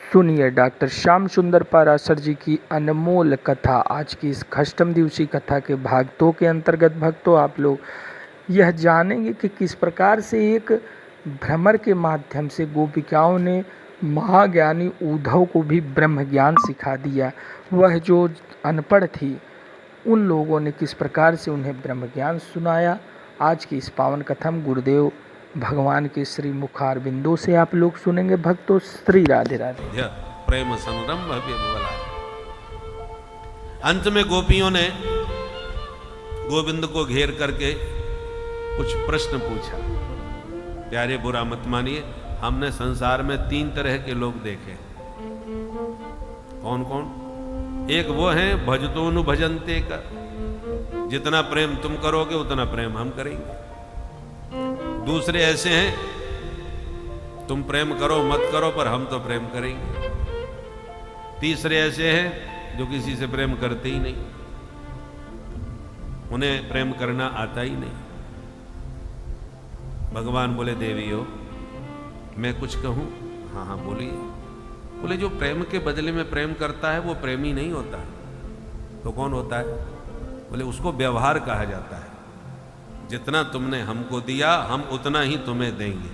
सुनिए डॉक्टर श्याम सुंदर पाराशर जी की अनमोल कथा। आज की इस अष्टम दिवसीय कथा के भाग 2 के अंतर्गत भक्तों आप लोग यह जानेंगे कि किस प्रकार से एक भ्रमर के माध्यम से गोपिकाओं ने महाज्ञानी उद्धव को भी ब्रह्म ज्ञान सिखा दिया। वह जो अनपढ़ थी उन लोगों ने किस प्रकार से उन्हें ब्रह्म ज्ञान सुनाया। आज की इस पावन कथा में गुरुदेव भगवान के श्री मुखार बिंदु से आप लोग सुनेंगे। भक्तों श्री राधे राधे। प्रेम संरम भव्य बोला। अंत में गोपियों ने गोविंद को घेर करके कुछ प्रश्न पूछा। प्यारे बुरा मत मानिए, हमने संसार में 3 तरह के लोग देखे। कौन कौन? एक वो है भजतोनु भजनते का, जितना प्रेम तुम करोगे उतना प्रेम हम करेंगे। दूसरे ऐसे हैं तुम प्रेम करो मत करो पर हम तो प्रेम करेंगे। तीसरे ऐसे हैं जो किसी से प्रेम करते ही नहीं, उन्हें प्रेम करना आता ही नहीं। भगवान बोले देवियों मैं कुछ कहूं? हाँ हाँ बोलिए। बोले जो प्रेम के बदले में प्रेम करता है वो प्रेमी नहीं होता है। तो कौन होता है? बोले उसको व्यवहार कहा जाता है। जितना तुमने हमको दिया हम उतना ही तुम्हें देंगे।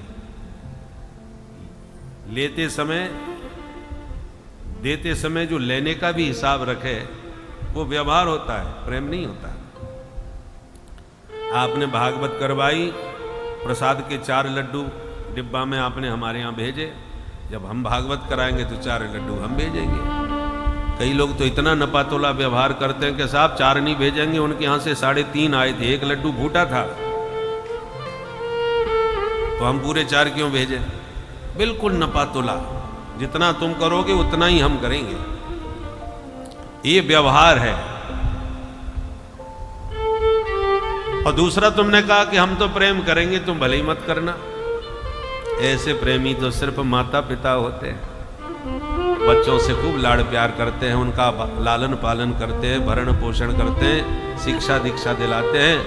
लेते समय देते समय जो लेने का भी हिसाब रखे वो व्यवहार होता है, प्रेम नहीं होता। आपने भागवत करवाई, प्रसाद के 4 लड्डू डिब्बा में आपने हमारे यहाँ भेजे। जब हम भागवत कराएंगे तो 4 लड्डू हम भेजेंगे। कई लोग तो इतना नपातोला व्यवहार करते हैं कि साहब 4 नहीं भेजेंगे, उनके यहाँ से 3.5 आए थे, 1 लड्डू फूटा था तो हम पूरे 4 क्यों भेजे? बिल्कुल नपातोला। जितना तुम करोगे उतना ही हम करेंगे, ये व्यवहार है। और दूसरा तुमने कहा कि हम तो प्रेम करेंगे, तुम भले ही मत करना। ऐसे प्रेमी तो सिर्फ माता पिता होते हैं। बच्चों से खूब लाड़ प्यार करते हैं, उनका लालन पालन करते हैं, भरण पोषण करते हैं, शिक्षा दीक्षा दिलाते हैं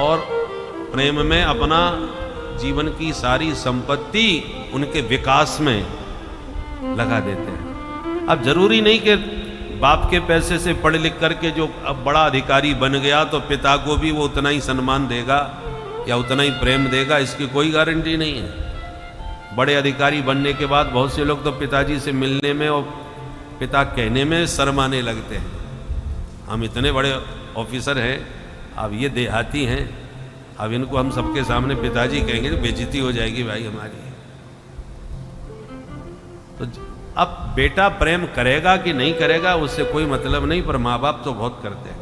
और प्रेम में अपना जीवन की सारी संपत्ति उनके विकास में लगा देते हैं। अब जरूरी नहीं कि बाप के पैसे से पढ़ लिख करके जो अब बड़ा अधिकारी बन गया तो पिता को भी वो उतना ही सम्मान देगा या उतना ही प्रेम देगा, इसकी कोई गारंटी नहीं है। बड़े अधिकारी बनने के बाद बहुत से लोग तो पिताजी से मिलने में और पिता कहने में शर्माने लगते हैं। हम इतने बड़े ऑफिसर हैं, अब ये देहाती हैं, अब इनको हम सबके सामने पिताजी कहेंगे तो बेइज्जती हो जाएगी भाई हमारी। तो अब बेटा प्रेम करेगा कि नहीं करेगा उससे कोई मतलब नहीं, पर माँ बाप तो बहुत करते हैं।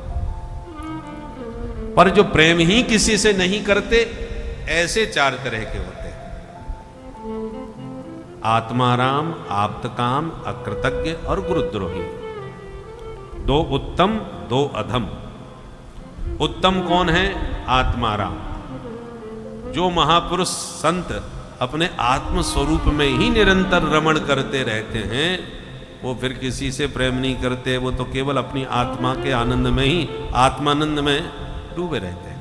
पर जो प्रेम ही किसी से नहीं करते, ऐसे 4 तरह के होते हैं। आत्माराम, आप्तकाम, अकृतज्ञ और गुरुद्रोही। 2 उत्तम 2 अधम। उत्तम कौन है? आत्माराम। जो महापुरुष संत अपने आत्म स्वरूप में ही निरंतर रमण करते रहते हैं वो फिर किसी से प्रेम नहीं करते, वो तो केवल अपनी आत्मा के आनंद में ही, आत्मानंद में डूबे रहते हैं।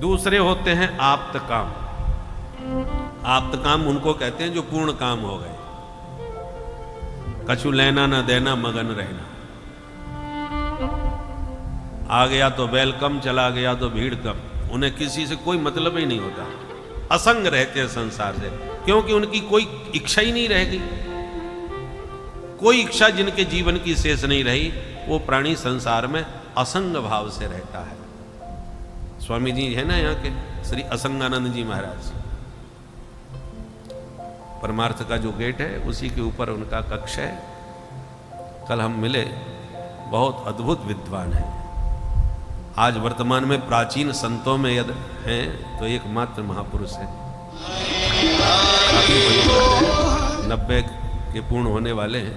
दूसरे होते हैं आप्तकाम। आप्तकाम उनको कहते हैं जो पूर्ण काम हो गए, कछु लेना न देना मगन रहना। आ गया तो वेलकम, चला गया तो भीड़ कम। उन्हें किसी से कोई मतलब ही नहीं होता, असंग रहते हैं संसार से, क्योंकि उनकी कोई इच्छा ही नहीं रह गई। कोई इच्छा जिनके जीवन की शेष नहीं रही, वो प्राणी संसार में असंग भाव से रहता है। स्वामी जी है ना यहाँ के, श्री असंगानंद जी महाराज, परमार्थ का जो गेट है उसी के ऊपर उनका कक्ष है। कल हम मिले, बहुत अद्भुत विद्वान है। आज वर्तमान में प्राचीन संतों में यदि हैं तो एकमात्र महापुरुष है। 90 के पूर्ण होने वाले हैं,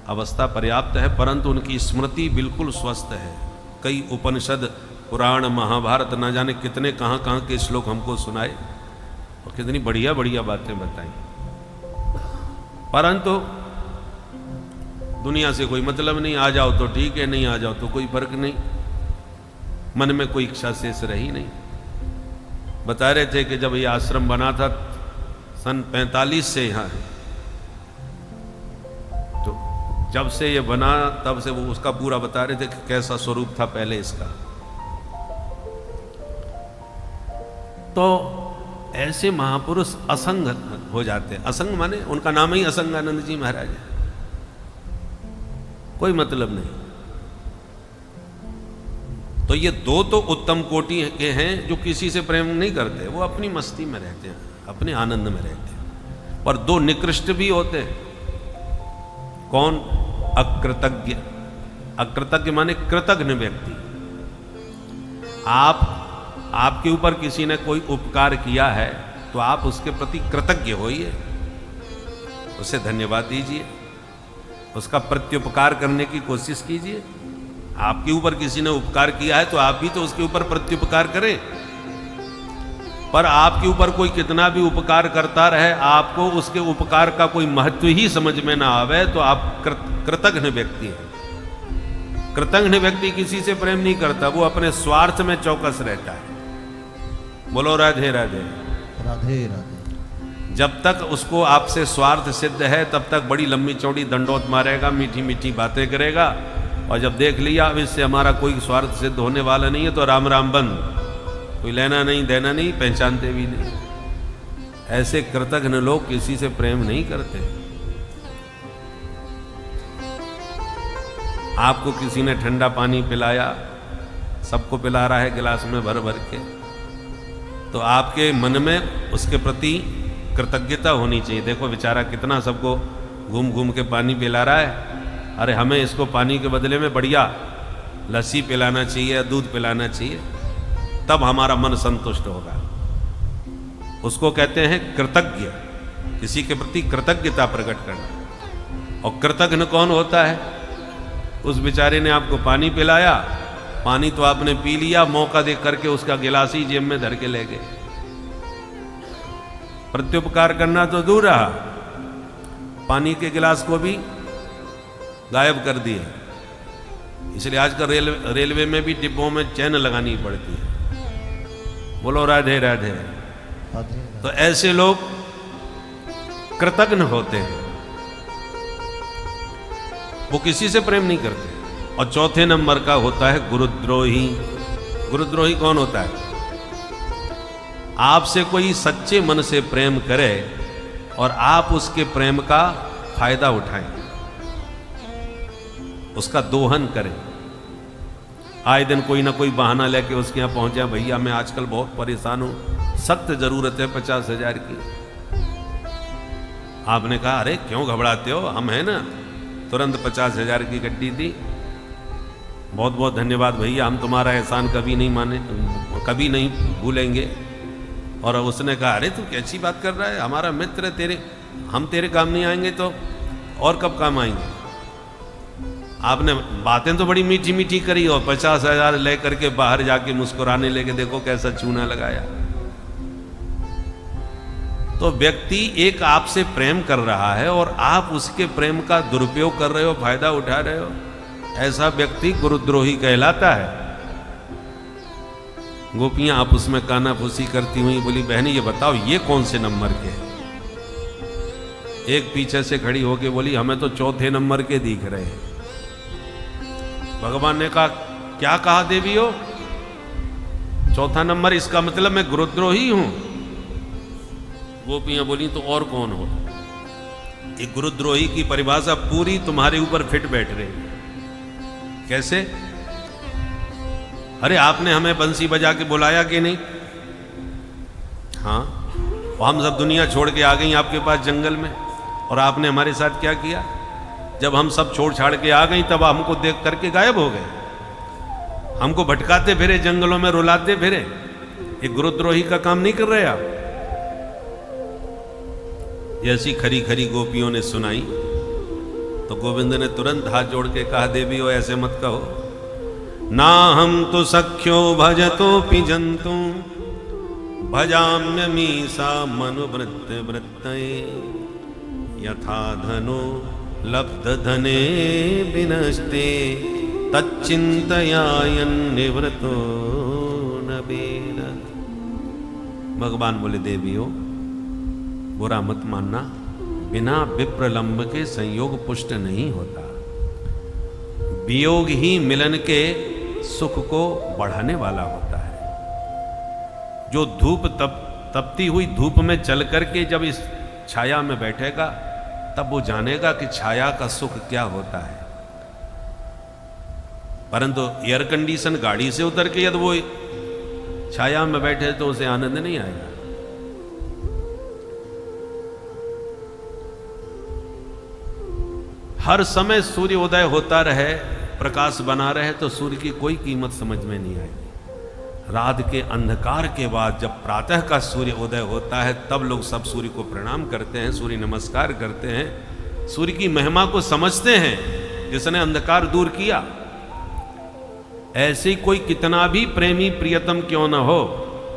अवस्था पर्याप्त है, परंतु उनकी स्मृति बिल्कुल स्वस्थ है। कई उपनिषद, पुराण, महाभारत, न जाने कितने कहाँ कहाँ के श्लोक हमको सुनाए और कितनी बढ़िया बढ़िया बातें बताई। परंतु दुनिया से कोई मतलब नहीं, आ जाओ तो ठीक है, नहीं आ जाओ तो कोई फर्क नहीं। मन में कोई इच्छा शेष रही नहीं। बता रहे थे कि जब ये आश्रम बना था सन 45 से यहाँ है। तो जब से ये बना तब से वो उसका पूरा बता रहे थे कि कैसा स्वरूप था पहले इसका। तो ऐसे महापुरुष असंग हो जाते हैं। असंग माने उनका नाम ही असंगानंद जी महाराज है, कोई मतलब नहीं। तो ये दो तो उत्तम कोटि के हैं जो किसी से प्रेम नहीं करते, वो अपनी मस्ती में रहते हैं, अपने आनंद में रहते हैं। पर दो निकृष्ट भी होते हैं। कौन? अकृतज्ञ। अकृतज्ञ माने कृतज्ञ व्यक्ति। आपके ऊपर किसी ने कोई उपकार किया है तो आप उसके प्रति कृतज्ञ होइए, उसे धन्यवाद दीजिए, उसका प्रत्युपकार करने की कोशिश कीजिए। आपके ऊपर किसी ने उपकार किया है तो आप भी तो उसके ऊपर प्रत्युपकार करें। पर आपके ऊपर कोई कितना भी उपकार करता रहे, आपको उसके उपकार का कोई महत्व ही समझ में ना आवे तो आप कृतज्ञ व्यक्ति हैं। कृतज्ञ व्यक्ति किसी से प्रेम नहीं करता, वो अपने स्वार्थ में चौकस रहता है। बोलो राधे राधे। राधे राधे। जब तक उसको आपसे स्वार्थ सिद्ध है तब तक बड़ी लंबी चौड़ी दंडोत मारेगा, मीठी मीठी बातें करेगा, और जब देख लिया अब इससे हमारा कोई स्वार्थ सिद्ध होने वाला नहीं है तो राम राम बंद, कोई लेना नहीं देना नहीं, पहचानते भी नहीं। ऐसे कृतज्ञ लोग किसी से प्रेम नहीं करते। आपको किसी ने ठंडा पानी पिलाया, सबको पिला रहा है गिलास में भर भर के, तो आपके मन में उसके प्रति कृतज्ञता होनी चाहिए। देखो बेचारा कितना सबको घूम घूम के पानी पिला रहा है, अरे हमें इसको पानी के बदले में बढ़िया लस्सी पिलाना चाहिए, दूध पिलाना चाहिए, तब हमारा मन संतुष्ट होगा। उसको कहते हैं कृतज्ञ, किसी के प्रति कृतज्ञता प्रकट करना। और कृतज्ञ कौन होता है? उस बेचारे ने आपको पानी पिलाया, पानी तो आपने पी लिया, मौका देख करके उसका गिलास ही जेब में धर के ले गए। प्रत्युपकार करना तो दूर रहा, पानी के गिलास को भी गायब कर दिए। इसलिए आजकल रेलवे में भी डिब्बों में चैन लगानी पड़ती है। बोलो राधे राधे। तो ऐसे लोग कृतज्ञ होते हैं, वो किसी से प्रेम नहीं करते। और चौथे नंबर का होता है गुरुद्रोही। गुरुद्रोही कौन होता है? आपसे कोई सच्चे मन से प्रेम करे और आप उसके प्रेम का फायदा उठाएं, उसका दोहन करें। आए दिन कोई ना कोई बहाना लेके उसके यहाँ पहुंच जाए, भैया मैं आजकल बहुत परेशान हूं, सख्त जरूरत है 50,000 की। आपने कहा अरे क्यों घबराते हो, हम हैं ना, तुरंत 50,000 की गड्डी दी। बहुत बहुत धन्यवाद भैया, हम तुम्हारा एहसान कभी नहीं माने, कभी नहीं भूलेंगे। और उसने कहा अरे तू कैसी बात कर रहा है, हमारा मित्र, हम तेरे काम नहीं आएंगे तो और कब काम आएंगे। आपने बातें तो बड़ी मीठी मीठी करी और 50,000 ले करके बाहर जाके मुस्कुराने लेके देखो कैसा चूना लगाया। तो व्यक्ति एक आपसे प्रेम कर रहा है और आप उसके प्रेम का दुरुपयोग कर रहे हो, फायदा उठा रहे हो, ऐसा व्यक्ति गुरुद्रोही कहलाता है। गोपियां आपस में कानाफूसी करती हुई बोली बहनी ये बताओ ये कौन से नंबर के? एक पीछे से खड़ी होके बोली हमें तो चौथे नंबर के दिख रहे हैं। भगवान ने कहा क्या कहा देवी हो? चौथा नंबर, इसका मतलब मैं गुरुद्रोही हूं। गोपियां बोली तो और कौन हो? एक गुरुद्रोही की परिभाषा पूरी तुम्हारे ऊपर फिट बैठ रही है। कैसे? अरे आपने हमें बंसी बजा के बुलाया कि नहीं? हाँ, और हम सब दुनिया छोड़ के आ गई आपके पास जंगल में, और आपने हमारे साथ क्या किया? जब हम सब छोड़ छाड़ के आ गई तब हमको देख करके गायब हो गए, हमको भटकाते फिरे जंगलों में, रुलाते फिरे। एक गुरुद्रोही का काम नहीं कर रहे आप। ऐसी खरी खरी गोपियों ने सुनाई तो गोविंद ने तुरंत हाथ जोड़ के कहा देवी हो ऐसे मत कहो, ना हम तो सख्यो भजतो पिजंतु भजाम्यमीसा मनुवृत्त वृत्तये यथा धनो लब्ध धने विनष्टे तच्चिंतयायन निवृतो न बेन। भगवान बोले देवी हो बुरा मत मानना, बिना विप्रलंब के संयोग पुष्ट नहीं होता। वियोग ही मिलन के सुख को बढ़ाने वाला होता है। जो धूप तपती हुई धूप में चल करके जब इस छाया में बैठेगा तब वो जानेगा कि छाया का सुख क्या होता है। परंतु एयर कंडीशन गाड़ी से उतर के यदि वो छाया में बैठे तो उसे आनंद नहीं आएगा। हर समय सूर्य उदय होता रहे, प्रकाश बना रहे तो सूर्य की कोई कीमत समझ में नहीं आएगी। रात के अंधकार के बाद जब प्रातः का सूर्य उदय होता है तब लोग सब सूर्य को प्रणाम करते हैं, सूर्य नमस्कार करते हैं, सूर्य की महिमा को समझते हैं जिसने अंधकार दूर किया। ऐसे कोई कितना भी प्रेमी प्रियतम क्यों न हो,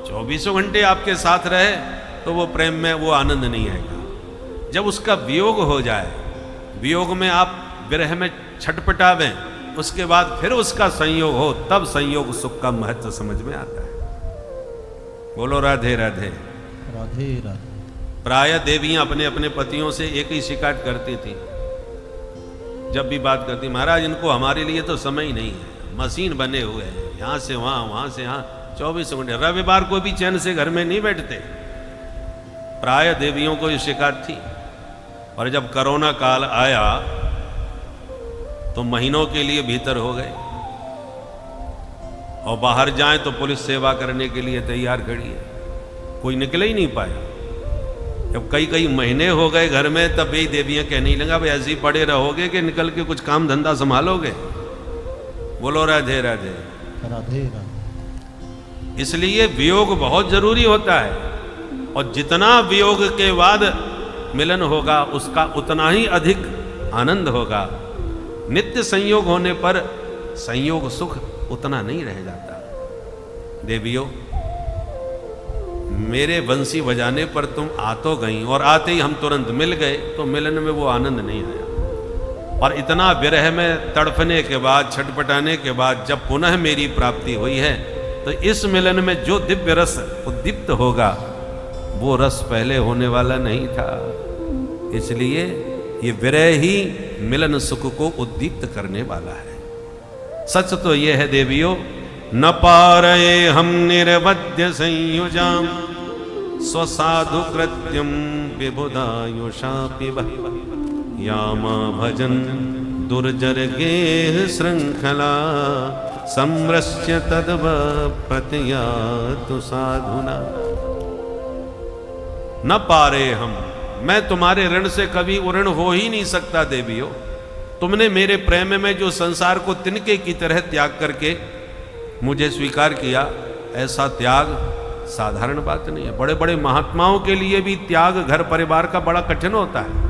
24 घंटे आपके साथ रहे तो वो प्रेम में वो आनंद नहीं आएगा। जब उसका वियोग हो जाए, वियोग में आप विरह में छटपटावें, उसके बाद फिर उसका संयोग हो, तब संयोग सुख का महत्व समझ में आता है। बोलो राधे राधे। राधे राधे। प्राय देवियां अपने अपने पतियों से एक ही शिकायत करती थी, जब भी बात करती, महाराज इनको हमारे लिए तो समय ही नहीं है, मशीन बने हुए हैं, यहां से वहां से यहां 24 घंटे, रविवार को भी चैन से घर में नहीं बैठते। प्राय देवियों को ये शिकायत थी। और जब कोरोना काल आया तो महीनों के लिए भीतर हो गए, और बाहर जाएं तो पुलिस सेवा करने के लिए तैयार खड़ी है, कोई निकल ही नहीं पाया। जब कई कई महीने हो गए घर में, तब यही देवियां कहने लगा, भाई ऐसे ही पड़े रहोगे कि निकल के कुछ काम धंधा संभालोगे। बोलो राधे राधे। राधे राधे। इसलिए वियोग बहुत जरूरी होता है, और जितना वियोग के बाद मिलन होगा उसका उतना ही अधिक आनंद होगा। नित्य संयोग होने पर संयोग सुख उतना नहीं रह जाता। देवियों, मेरे बंसी बजाने पर तुम आ तो गई, और आते ही हम तुरंत मिल गए, तो मिलन में वो आनंद नहीं आया। और इतना विरह में तड़फने के बाद, छटपटाने के बाद जब पुनः मेरी प्राप्ति हुई है, तो इस मिलन में जो दिव्य रस उद्दीप्त होगा वो रस पहले होने वाला नहीं था। इसलिए ये विरह ही मिलन सुख को उद्दीप्त करने वाला है। सच तो यह है देवियों, न पारये हम निर्वद्य संयुजाम स्वसाधु कृत्यम विबुधायुषापि यामा भजन दुर्जर गेह श्रृंखला संरस्य तद्व प्रत्ययातु साधुना। न पारे हम, मैं तुम्हारे ऋण से कभी ऋण हो ही नहीं सकता देवियों। तुमने मेरे प्रेम में जो संसार को तिनके की तरह त्याग करके मुझे स्वीकार किया, ऐसा त्याग साधारण बात नहीं है। बड़े बड़े महात्माओं के लिए भी त्याग घर परिवार का बड़ा कठिन होता है।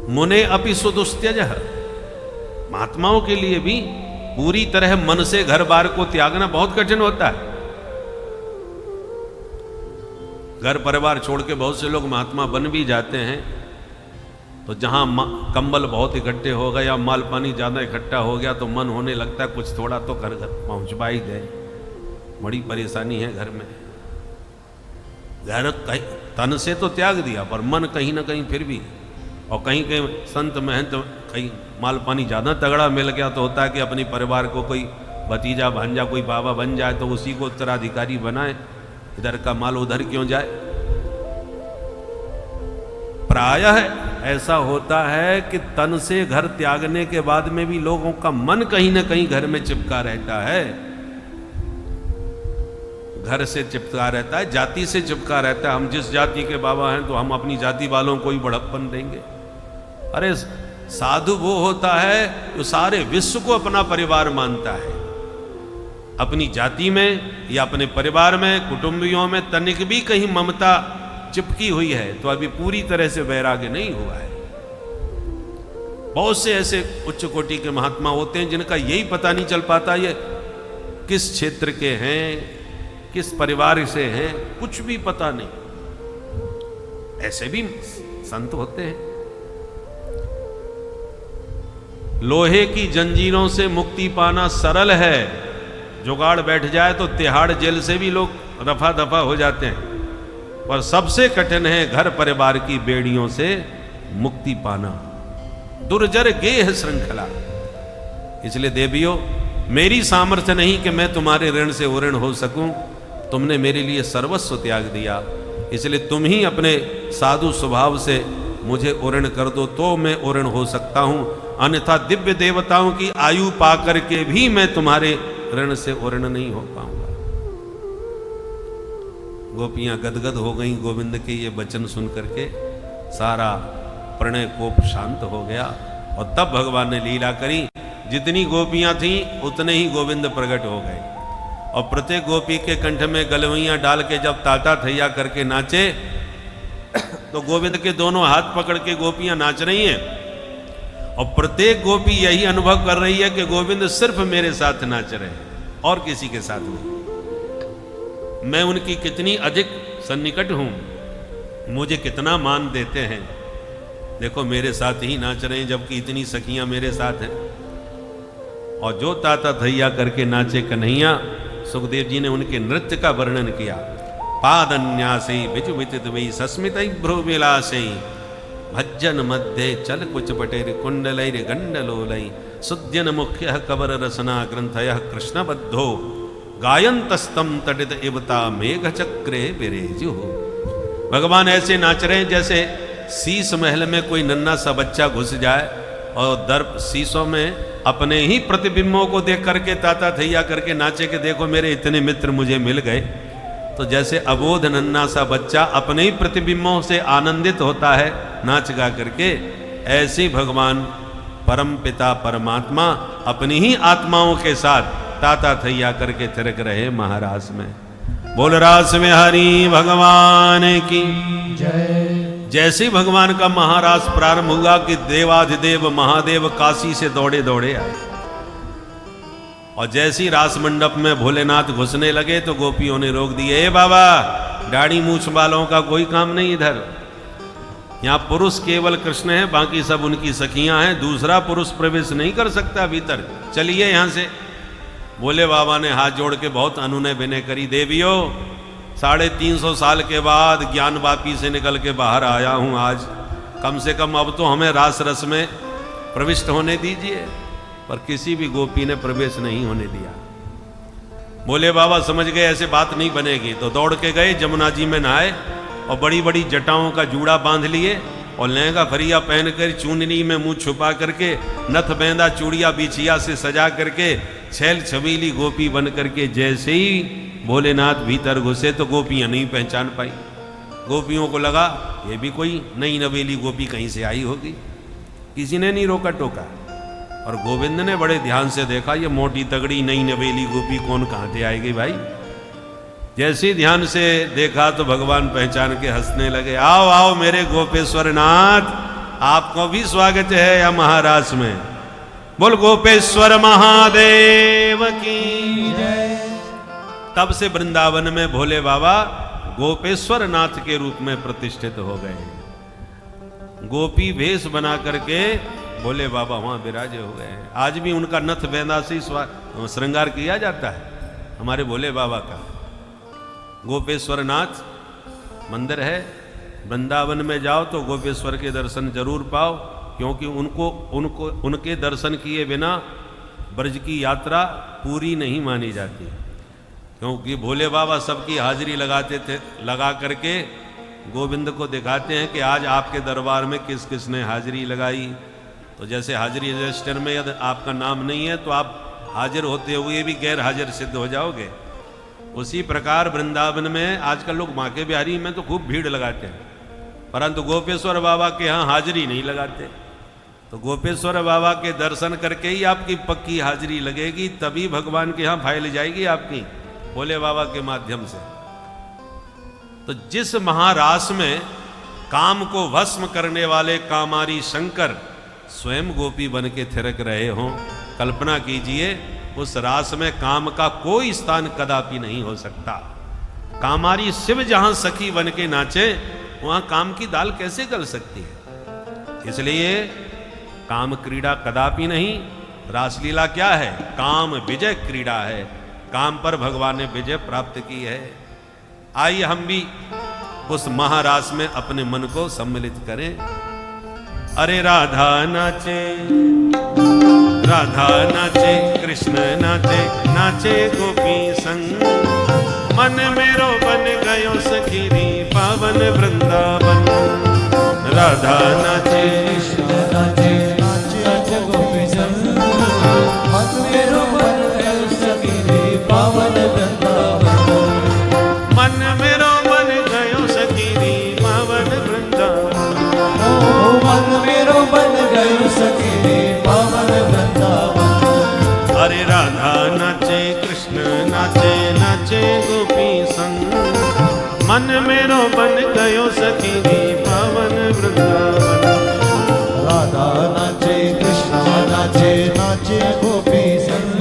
मुने अपि सुदुस्त्यजः, महात्माओं के लिए भी पूरी तरह मन से घर बार को त्यागना बहुत कठिन होता है। घर परिवार छोड़ के बहुत से लोग महात्मा बन भी जाते हैं, तो जहां कंबल बहुत इकट्ठे हो गए या माल पानी ज़्यादा इकट्ठा हो गया तो मन होने लगता है कुछ थोड़ा तो घर पहुंचवा ही दे। बड़ी परेशानी है घर में। घर तन से तो त्याग दिया, पर मन कहीं ना कहीं फिर भी, और कहीं कहीं संत महंत कहीं माल पानी ज़्यादा तगड़ा मिल गया तो होता है कि अपने परिवार को कोई भतीजा भांजा कोई बाबा बन जाए तो उसी को उत्तराधिकारी बनाए, इधर का माल उधर क्यों जाए। प्रायः ऐसा होता है कि तन से घर त्यागने के बाद में भी लोगों का मन कहीं ना कहीं घर में चिपका रहता है। घर से चिपका रहता है, जाति से चिपका रहता है। हम जिस जाति के बाबा हैं तो हम अपनी जाति वालों को ही बड़प्पन देंगे। अरे साधु वो होता है जो सारे विश्व को अपना परिवार मानता है। अपनी जाति में या अपने परिवार में, कुटुंबियों में तनिक भी कहीं ममता चिपकी हुई है तो अभी पूरी तरह से वैराग्य नहीं हुआ है। बहुत से ऐसे उच्च कोटि के महात्मा होते हैं जिनका यही पता नहीं चल पाता ये किस क्षेत्र के हैं, किस परिवार से हैं, कुछ भी पता नहीं। ऐसे भी संत होते हैं। लोहे की जंजीरों से मुक्ति पाना सरल है, जुगाड़ बैठ जाए तो तिहाड़ जेल से भी लोग रफा दफा हो जाते हैं। और सबसे कठिन है घर परिवार की बेड़ियों से मुक्ति पाना। दुर्जर गेह श्रृंखला। इसलिए देवियों, मेरी सामर्थ्य नहीं कि मैं तुम्हारे ऋण से उऋण हो सकूं। तुमने मेरे लिए सर्वस्व त्याग दिया, इसलिए तुम ही अपने साधु स्वभाव से मुझे उऋण कर दो तो मैं उऋण हो सकता हूं, अन्यथा दिव्य देवताओं की आयु पाकर के भी मैं तुम्हारे ऋण से उऋण नहीं हो पाऊंगा। गोपियां गदगद हो गईं गोविंद के ये वचन सुन करके। सारा प्रणय कोप शांत हो गया और तब भगवान ने लीला करी। जितनी गोपियां थीं उतने ही गोविंद प्रकट हो गए और प्रत्येक गोपी के कंठ में गलवैयां डाल के जब ताता थैया करके नाचे तो गोविंद के दोनों हाथ पकड़ के गोपियां नाच रही हैं और प्रत्येक गोपी यही अनुभव कर रही है कि गोविंद सिर्फ मेरे साथ नाच रहे हैं और किसी के साथ नहीं। मैं उनकी कितनी अधिक सन्निकट हूं, मुझे कितना मान देते हैं। देखो मेरे साथ ही नाच रहे हैं जबकि इतनी सखियां मेरे साथ हैं। और जो ताता थैया करके नाचे कन्हैया, सुखदेव जी ने उनके नृत्य का वर्णन किया। पादन्यासे विजुवितित वै सस्मितै भ्रुविलासे भज्जन मध्य चल कुच पटेर कुंडलैर गंडलोलै सुद्यन मुख्य कवर रसना ग्रंथय कृष्णबद्धो गायंतस्तम तटित इवता मेघ चक्रे विरेजु। भगवान ऐसे नाच रहे हैं जैसे शीश महल में कोई नन्हा सा बच्चा घुस जाए और दर्प शीशों में अपने ही प्रतिबिंबों को देख करके ताता थैया करके नाचे के देखो मेरे इतने मित्र मुझे मिल गए। तो जैसे अबोध नन्हा सा बच्चा अपने ही प्रतिबिंबों से आनंदित होता है नाच गा करके, ऐसे भगवान परम पिता परमात्मा अपनी ही आत्माओं के साथ ताता थैया करके थिरक रहे महाराज में। बोल रास में हरि भगवान की जय। जैसे भगवान का महाराज प्रारंभ हुआ कि देवाधिदेव महादेव काशी से दौड़े दौड़े आए और जैसी रास मंडप में भोलेनाथ घुसने लगे तो गोपियों ने रोक दिए, ए बाबा दाढ़ी मूछ वालों का कोई काम नहीं इधर। यहाँ पुरुष केवल कृष्ण है, बाकी सब उनकी सखियां हैं, दूसरा पुरुष प्रवेश नहीं कर सकता भीतर, चलिए यहां से। भोले बाबा ने हाथ जोड़ के बहुत अनुनय विनय करी। देवियों 350 साल के बाद ज्ञान वापी से निकल के बाहर आया हूं आज, कम से कम अब तो हमें रास रस में प्रविष्ट होने दीजिए। पर किसी भी गोपी ने प्रवेश नहीं होने दिया। भोले बाबा समझ गए ऐसे बात नहीं बनेगी, तो दौड़ के गए जमुना जी में नहाए और बड़ी बड़ी जटाओं का जूड़ा बांध लिए और लहंगा फरिया पहनकर चुनरी में मुंह छुपा करके नथ बेंदा चूड़िया बिछिया से सजा करके छैल छबीली गोपी बन करके जैसे ही भोलेनाथ भीतर घुसे तो गोपियां नहीं पहचान पाई। गोपियों को लगा ये भी कोई नई नवेली गोपी कहीं से आई होगी, किसी ने नहीं रोका टोका। और गोविंद ने बड़े ध्यान से देखा ये मोटी तगड़ी नई नवेली गोपी कौन कहां से आएगी भाई। जैसे ही ध्यान से देखा तो भगवान पहचान के हंसने लगे। आओ आओ मेरे गोपेश्वर नाथ, आपको भी स्वागत है या महाराज में। बोल गोपेश्वर महादेव की जय। तब से वृंदावन में भोले बाबा गोपेश्वर नाथ के रूप में प्रतिष्ठित हो गए। गोपी वेश बना करके भोले बाबा वहां विराजे हो गए हैं। आज भी उनका नथ बेंदा से श्रृंगार किया जाता है हमारे भोले बाबा का। गोपेश्वर नाथ मंदिर है, वृंदावन में जाओ तो गोपेश्वर के दर्शन जरूर पाओ, क्योंकि उनके दर्शन किए बिना ब्रज की यात्रा पूरी नहीं मानी जाती। क्योंकि भोले बाबा सबकी हाजिरी लगाते थे, लगा करके गोविंद को दिखाते हैं कि आज आपके दरबार में किस किस ने हाजिरी लगाई। तो जैसे हाजिरी रजिस्टर में यदि आपका नाम नहीं है तो आप हाजिर होते हुए भी गैर हाजिर सिद्ध हो जाओगे। उसी प्रकार वृंदावन में आजकल लोग बांके बिहारी में तो खूब भीड़ लगाते हैं, परंतु गोपेश्वर बाबा के यहाँ हाजिरी नहीं लगाते। तो गोपेश्वर बाबा के दर्शन करके ही आपकी पक्की हाजिरी लगेगी, तभी भगवान के यहाँ फाइल जाएगी आपकी भोले बाबा के माध्यम से। तो जिस महारास में काम को भस्म करने वाले कामारी शंकर स्वयं गोपी बन के थिरक रहे हों, कल्पना कीजिए उस रास में काम का कोई स्थान कदापि नहीं हो सकता। कामारी शिव जहां सखी बन के नाचे वहां काम की दाल कैसे गल सकती है। इसलिए काम क्रीड़ा कदापि नहीं। रासलीला क्या है? काम विजय क्रीड़ा है। काम पर भगवान ने विजय प्राप्त की है। आइए हम भी उस महारास में अपने मन को सम्मिलित करें। अरे राधा नाचे, राधा नाचे, कृष्ण नाचे, नाचे गोपी संग, मन मेरो बन गयो सखीरी पावन वृंदावन। राधा नाचे, कृष्ण नाचे, नाचे गोपी संग, मन मेरो बन गयो सखीरी पावन वृंदावन। मन मेरो बन गयो सखीरी पावन वृंदावन। ओ मन मेरो बन गयो सखीरी पावन वृंदावन। अरे राधा नाचे, कृष्ण नाचे, नाचे गोपी संग, मन मेरो बन गयो सखीरी पावन वृंदावन। राधा नाचे, कृष्ण नाचे, नाचे गोपी संग,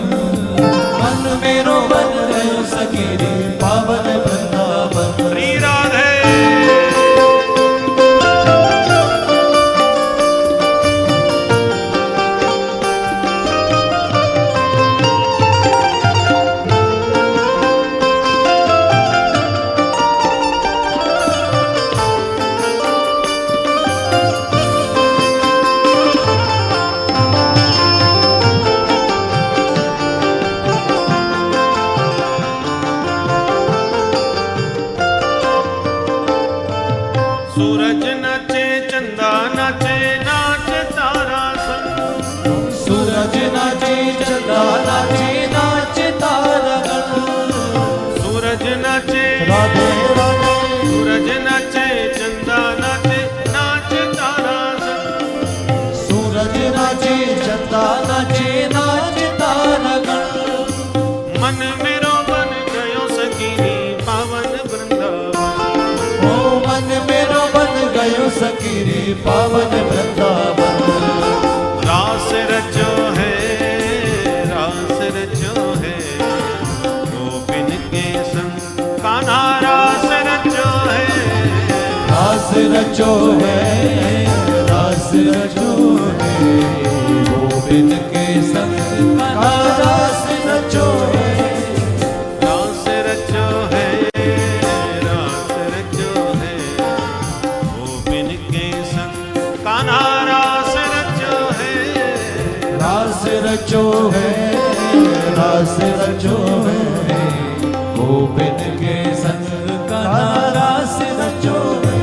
मन मेरो बन गयो सखीरी पावन वृंदावन। श्री राधे सूरज नाचे, चंदा नाचे, नाच तारा संग। सूरज नाचे, चंदा नाचे, नाच तारागण। सूरज नाचे, राधे राधे, सूरज नाचे, चंदा नाचे, नाच तारा संग। सूरज नाचे, चंदा नाचे, नाच तारागण। मन मेरो बन गयो सखीरी पावन वृंदावन। ओ मन मेरो बन गयो सखीरी पावन वृंदावन। रास रचो है, रास रचो है, गोपिन के संग कान्हा रास रचो है। रास रचो है, रास रचो है, गोविंद के संग का रास रचो है। रास रचो है, रास रचो है, गोपिन के संग कान्हा रास रचो है। रास रचो है, रास रचो है, गोविंद के संग का रास रचो है।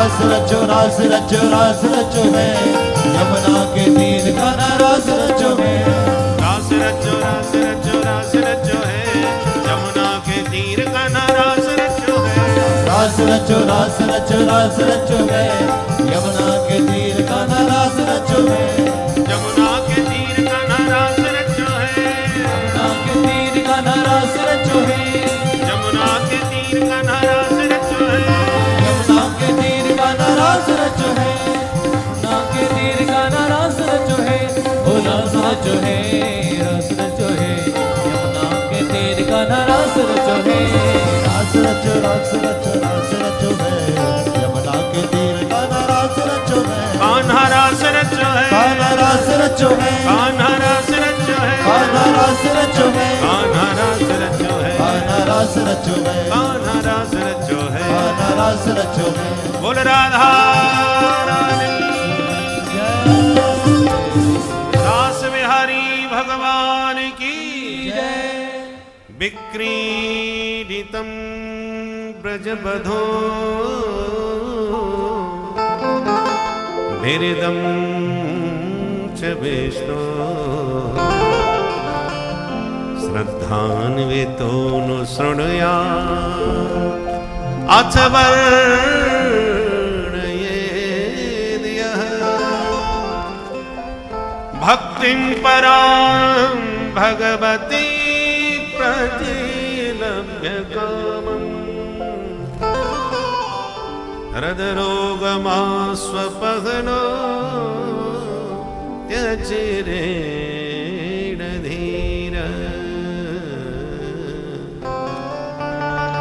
रास रचो रास रचो रास रचो है यमुना के तीर का ना रास रचो है रास रचो रास रचो रास रचो है यमुना के तीर का ना रास रचो है रास रचो रास रचो रास रचो है यमुना के तीर का ना रास रचो है यमुना के तीर का ना रास रचो है यमुना के तीर का ना रास रचो है यमुना के तीर का ना रास रचो है यमुना के तीर का ना रास रचो है यमुना के तीर का ना रास रचो है ओ रास रचो है रास रचो है यमुना के तीर का ना रास रचो है रास रचो रास रचो रास रचो है यमुना के तीर का ना रास रचो है कान्हा रास रचो है कान्हा रास रचो है कान्हा रास रचो है कान्हा रास रचो है कान्हा रास रचो है कान्हा रास रचो है कान्हा रास रचो है कान्हा रास रचो है बोल राधा रानी दास बिहारी भगवान की विक्रीडितम ब्रजबधो भेरिदम च विष्णु श्रद्धान्वितो नु शृणुया अथ वर्णयेद्यः भक्तिं परां भगवती प्रतिलभ्य कामम् हृदरोगमास्वपहनो त्यजिरेण धीर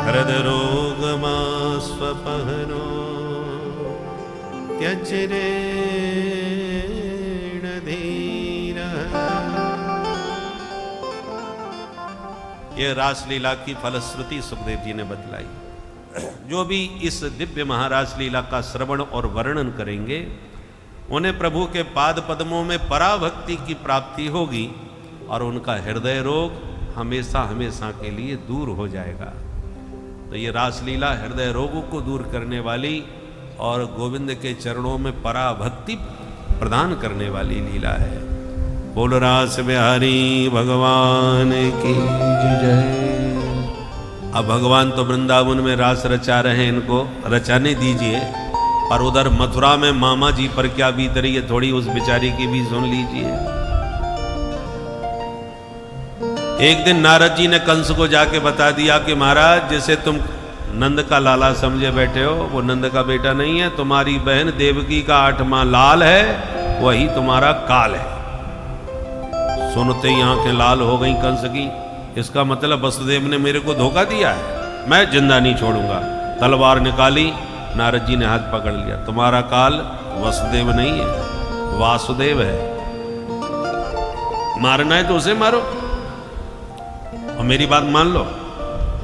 हृदरोगमास्वपहनो त्यजिरेण धीर। यह रासलीला की फलश्रुति सुखदेव जी ने बतलाई। जो भी इस दिव्य महाराज लीला का श्रवण और वर्णन करेंगे उन्हें प्रभु के पाद पद्मों में पराभक्ति की प्राप्ति होगी और उनका हृदय रोग हमेशा हमेशा के लिए दूर हो जाएगा। तो ये रासलीला हृदय रोगों को दूर करने वाली और गोविंद के चरणों में पराभक्ति प्रदान करने वाली लीला है। बोल रास बिहारी भगवान की जय। अब भगवान तो वृंदावन में रास रचा रहे हैं, इनको रचाने दीजिए। और उधर मथुरा में मामा जी पर क्या बीत रही है थोड़ी उस बेचारी की भी सुन लीजिए। एक दिन नारद जी ने कंस को जाके बता दिया कि महाराज जैसे तुम नंद का लाला समझे बैठे हो वो नंद का बेटा नहीं है, तुम्हारी बहन देवकी का 8वां लाल है, वही तुम्हारा काल है। सुनते ही आंखें लाल हो गई कंस की। इसका मतलब वसुदेव ने मेरे को धोखा दिया है, मैं जिंदा नहीं छोड़ूंगा। तलवार निकाली, नारद जी ने हाथ पकड़ लिया। तुम्हारा काल वसुदेव नहीं है, वासुदेव है। मारना है तो उसे मारो और मेरी बात मान लो।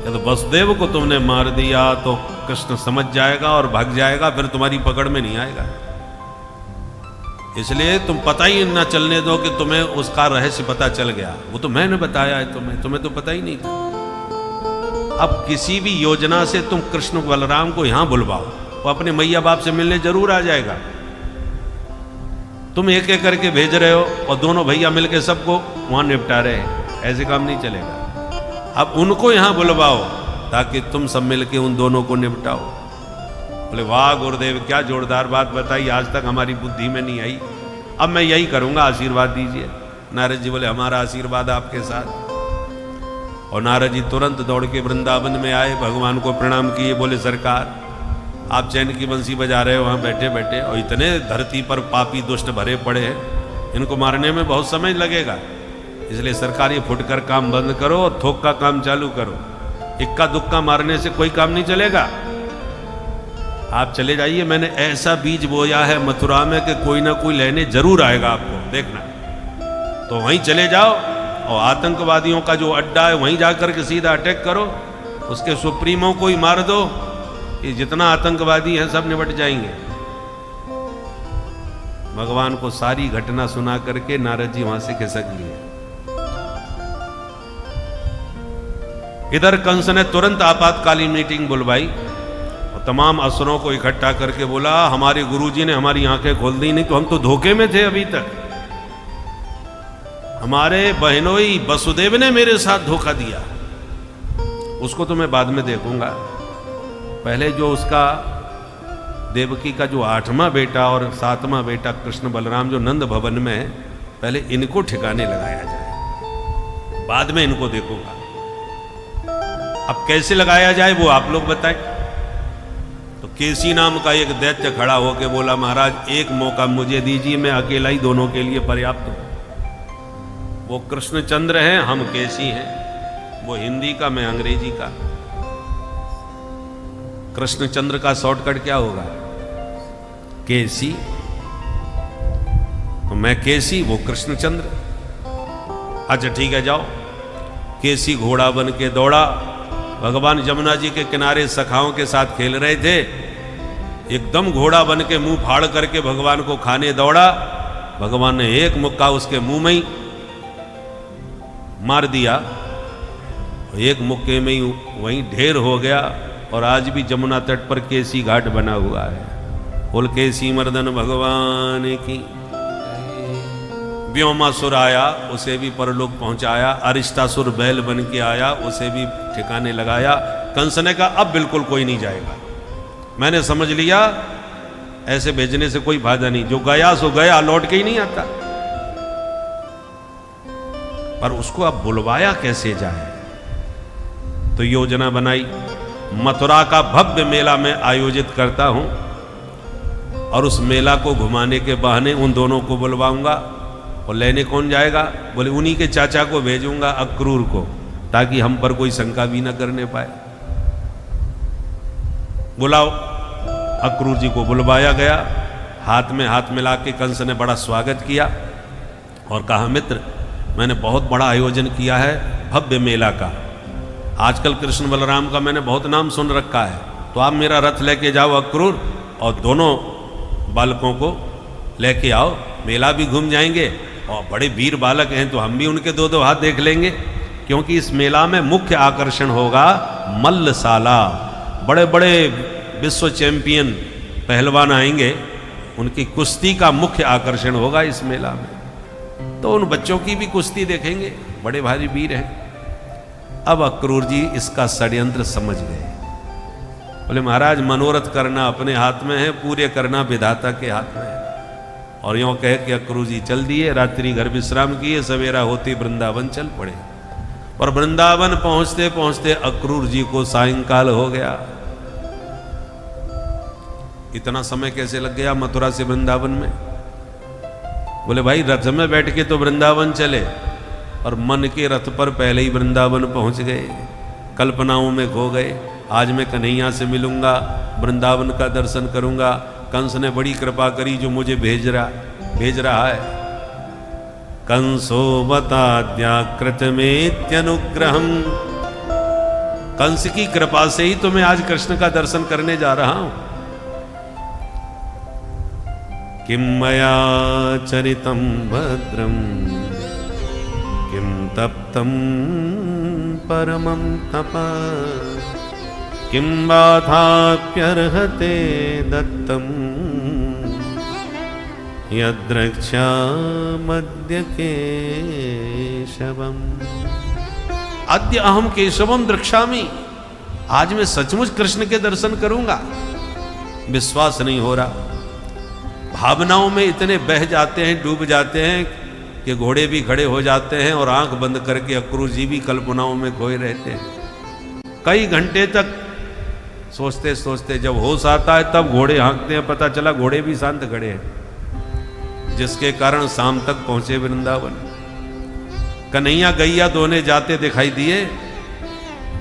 यदि वसुदेव को तुमने मार दिया तो कृष्ण समझ जाएगा और भाग जाएगा, फिर तुम्हारी पकड़ में नहीं आएगा। इसलिए तुम पता ही ना चलने दो कि तुम्हें उसका रहस्य पता चल गया। वो तो मैंने बताया है तुम्हें तो पता ही नहीं था। अब किसी भी योजना से तुम कृष्ण बलराम को यहां बुलवाओ, वो अपने मैया बाप से मिलने जरूर आ जाएगा। तुम एक एक करके भेज रहे हो और दोनों भैया मिलके सबको वहां निपटा रहे हैं, ऐसे काम नहीं चलेगा। अब उनको यहां बुलवाओ ताकि तुम सब मिलके उन दोनों को निपटाओ। बोले वाह गुरुदेव क्या जोरदार बात बताई, आज तक हमारी बुद्धि में नहीं आई। अब मैं यही करूंगा, आशीर्वाद दीजिए। नारद जी बोले हमारा आशीर्वाद आपके साथ। और नारद जी तुरंत दौड़ के वृंदावन में आए, भगवान को प्रणाम किए। बोले सरकार आप चैन की बंसी बजा रहे हो वहाँ बैठे बैठे, और इतने धरती पर पापी दुष्ट भरे पड़े हैं, इनको मारने में बहुत समय लगेगा। इसलिए सरकार ये फुटकर काम बंद करो और थोक का काम चालू करो। इक्का दुक्का मारने से कोई काम नहीं चलेगा। आप चले जाइए, मैंने ऐसा बीज बोया है मथुरा में कि कोई ना कोई लेने जरूर आएगा, आपको देखना। तो वहीं चले जाओ और आतंकवादियों का जो अड्डा है वहीं जाकर के सीधा अटैक करो, उसके सुप्रीमो को ही मार दो। ये जितना आतंकवादी हैं सब निपट जाएंगे। भगवान को सारी घटना सुना करके नारद जी वहां से खिसक लिए। इधर कंस ने तुरंत आपातकालीन मीटिंग बुलवाई और और तमाम असुरों को इकट्ठा करके बोला हमारे गुरुजी ने हमारी आंखें खोल दी, नहीं तो हम तो धोखे में थे अभी तक। हमारे बहनोई वसुदेव ने मेरे साथ धोखा दिया, उसको तो मैं बाद में देखूंगा। पहले जो उसका देवकी का जो 8वां बेटा और 7वां बेटा कृष्ण बलराम जो नंद भवन में है, पहले इनको ठिकाने लगाया जाए, बाद में इनको देखूंगा। अब कैसे लगाया जाए वो आप लोग बताएं। तो केसी नाम का एक दैत्य खड़ा होकर बोला महाराज एक मौका मुझे दीजिए, मैं अकेला ही दोनों के लिए पर्याप्त हूं। वो कृष्णचंद्र हैं, हम केसी हैं, वो हिंदी का मैं अंग्रेजी का। कृष्णचंद्र का शॉर्टकट क्या होगा? केसी। तो मैं केसी, वो कृष्णचंद्र। अच्छा ठीक है जाओ। केसी घोड़ा बन के दौड़ा, भगवान जमुना जी के किनारे सखाओं के साथ खेल रहे थे, एकदम घोड़ा बन के मुंह फाड़ करके भगवान को खाने दौड़ा। भगवान ने एक मुक्का उसके मुंह में ही मार दिया, एक मुक्के में ही वहीं ढेर हो गया। और आज भी जमुना तट पर केसी घाट बना हुआ है। बोल केसी मर्दन भगवान की। व्योमासुर आया, उसे भी परलोक पहुंचाया। अरिष्टासुर बैल बन के आया, उसे भी ठिकाने लगाया। कंस ने कहा अब बिल्कुल कोई नहीं जाएगा, मैंने समझ लिया ऐसे भेजने से कोई फायदा नहीं, जो गया सो गया, लौट के ही नहीं आता। पर उसको अब बुलवाया कैसे जाए? तो योजना बनाई, मथुरा का भव्य मेला मैं आयोजित करता हूं और उस मेला को घुमाने के बहाने उन दोनों को बुलवाऊंगा। और लेने कौन जाएगा? बोले उन्हीं के चाचा को भेजूंगा, अक्रूर को, ताकि हम पर कोई शंका भी न करने पाए। बुलाओ। अक्रूर जी को बुलवाया गया, हाथ में हाथ मिला के कंस ने बड़ा स्वागत किया और कहा मित्र मैंने बहुत बड़ा आयोजन किया है भव्य मेला का। आजकल कृष्ण बलराम का मैंने बहुत नाम सुन रखा है, तो आप मेरा रथ लेके जाओ अक्रूर, और दोनों बालकों को लेके आओ, मेला भी घूम जाएंगे। और बड़े वीर बालक हैं तो हम भी उनके दो दो हाथ देख लेंगे, क्योंकि इस मेला में मुख्य आकर्षण होगा मल्लशाला। बड़े बड़े विश्व चैंपियन पहलवान आएंगे, उनकी कुश्ती का मुख्य आकर्षण होगा इस मेला में। तो उन बच्चों की भी कुश्ती देखेंगे, बड़े भारी वीर हैं। अब अक्रूर जी इसका षड्यंत्र समझ गए। बोले महाराज मनोरथ करना अपने हाथ में है, पूरे करना विधाता के हाथ में है। और यूं कह के अक्रूर जी चल दिए, रात्रि घर विश्राम किए, सवेरा होते वृंदावन चल पड़े। और वृंदावन पहुंचते पहुंचते अक्रूर जी को सायंकाल हो गया। इतना समय कैसे लग गया मथुरा से वृंदावन में? बोले भाई रथ में बैठ के तो वृंदावन चले, और मन के रथ पर पहले ही वृंदावन पहुंच गए, कल्पनाओं में खो गए। आज मैं कन्हैया से मिलूंगा, वृंदावन का दर्शन करूंगा। कंस ने बड़ी कृपा करी जो मुझे भेज रहा है। कंसो बताद्याकृतमेत्यनुग्रहम्, कंस की कृपा से ही तो मैं आज कृष्ण का दर्शन करने जा रहा हूं। किम मया चरितम भद्रम किम तप्तम परमं तप किम बाधाप्यर्हते दत्तम यद्रक्ष्यामद्य केशवम्। अद्य अहम केशवम द्रक्ष्यामि, आज मैं सचमुच कृष्ण के दर्शन करूंगा। विश्वास नहीं हो रहा, भावनाओं में इतने बह जाते हैं, डूब जाते हैं कि घोड़े भी खड़े हो जाते हैं और आंख बंद करके अक्रूर जी भी कल्पनाओं में खोए रहते हैं। कई घंटे तक सोचते सोचते जब होश आता है तब घोड़े हाँकते हैं, पता चला घोड़े भी शांत खड़े हैं, जिसके कारण शाम तक पहुंचे वृंदावन। कन्हैया गैया दोने जाते दिखाई दिए,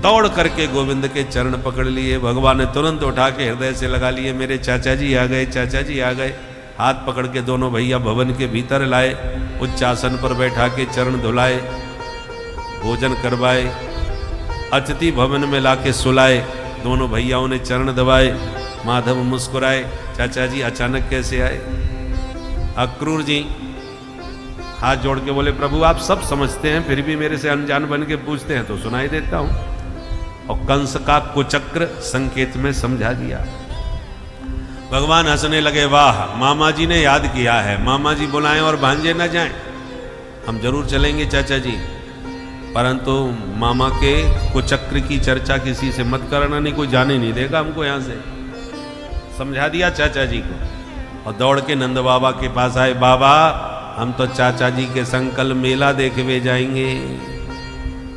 दौड़ करके गोविंद के चरण पकड़ लिए। भगवान ने तुरंत उठा के हृदय से लगा लिए, मेरे चाचा जी आ गए, चाचा जी आ गए। हाथ पकड़ के दोनों भैया भवन के भीतर लाए, उच्च आसन पर बैठा के चरण धुलाए, भोजन करवाए, अतिथि भवन में लाके सुलाए। दोनों भैयाओं ने चरण दबाए, माधव मुस्कुराए, चाचा जी अचानक कैसे आए? अक्रूर जी हाथ जोड़ के बोले प्रभु आप सब समझते हैं, फिर भी मेरे से अनजान बन के पूछते हैं तो सुनाई देता हूं। और कंस का कुचक्र संकेत में समझा दिया। भगवान हंसने लगे, वाह मामा जी ने याद किया है, मामा जी बुलाएं और भांजे न जाएं। हम जरूर चलेंगे चाचा जी, परंतु मामा के कुचक्र की चर्चा किसी से मत करना, नहीं कोई जाने नहीं देगा हमको यहाँ से। समझा दिया चाचा जी को और दौड़ के नंद बाबा के पास आए, बाबा हम तो चाचा जी के संग कल मेला देखने जाएंगे।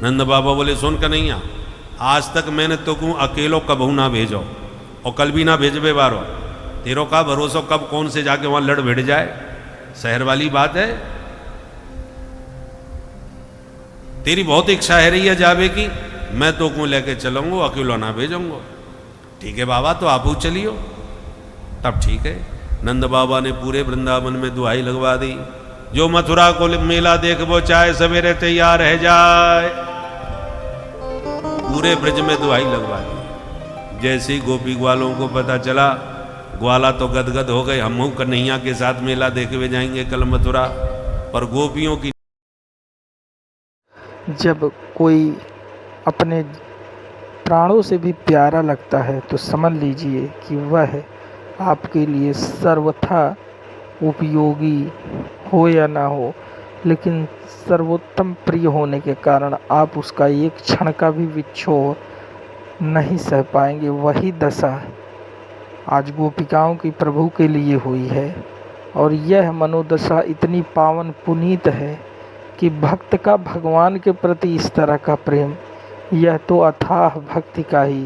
नंद बाबा बोले, सुन कन्हैया, आज तक मैंने तो को अकेलो कबहू ना भेजो और कल भी ना भेजबे बारो। तेरो का भरोसा कब कौन से जाके वहां लड़ भिड़ जाए, शहर वाली बात है। तेरी बहुत इच्छा है रही है जावे की, मैं तो को लेके चलूंगा, अकेलो ना भेजूंगा। ठीक है बाबा, तो आप चलियो। तब ठीक है, नंद बाबा ने पूरे वृंदावन में दुहाई लगवा दी, जो मथुरा को मेला देखबो चाहे सवेरे तैयार रह जाए। पूरे ब्रज में दुहाई लगवा दी। जैसे ही गोपी ग्वालों को पता चला, ग्वाला तो गदगद हो गए, हम कन्हैया के साथ मेला देखने जाएंगे कल मथुरा। पर गोपियों की जब कोई अपने प्राणों से भी प्यारा लगता है तो समझ लीजिए कि वह आपके लिए सर्वथा उपयोगी हो या ना हो, लेकिन सर्वोत्तम प्रिय होने के कारण आप उसका एक क्षण का भी विच्छोर नहीं सह पाएंगे। वही दशा आज गोपिकाओं की प्रभु के लिए हुई है और यह मनोदशा इतनी पावन पुनीत है कि भक्त का भगवान के प्रति इस तरह का प्रेम, यह तो अथाह भक्ति का ही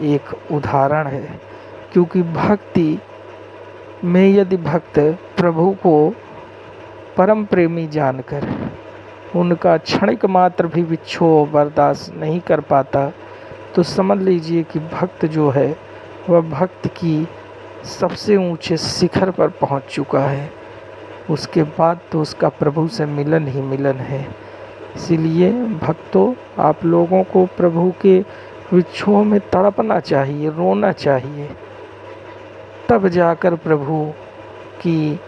एक उदाहरण है। क्योंकि भक्ति में यदि भक्त प्रभु को परम प्रेमी जानकर उनका क्षणिक मात्र भी विक्षोभ बर्दाश्त नहीं कर पाता, तो समझ लीजिए कि भक्त जो है वह भक्त की सबसे ऊंचे शिखर पर पहुंच चुका है। उसके बाद तो उसका प्रभु से मिलन ही मिलन है। इसीलिए भक्तों, आप लोगों को प्रभु के विक्षोभ में तड़पना चाहिए, रोना चाहिए, तब जाकर प्रभु की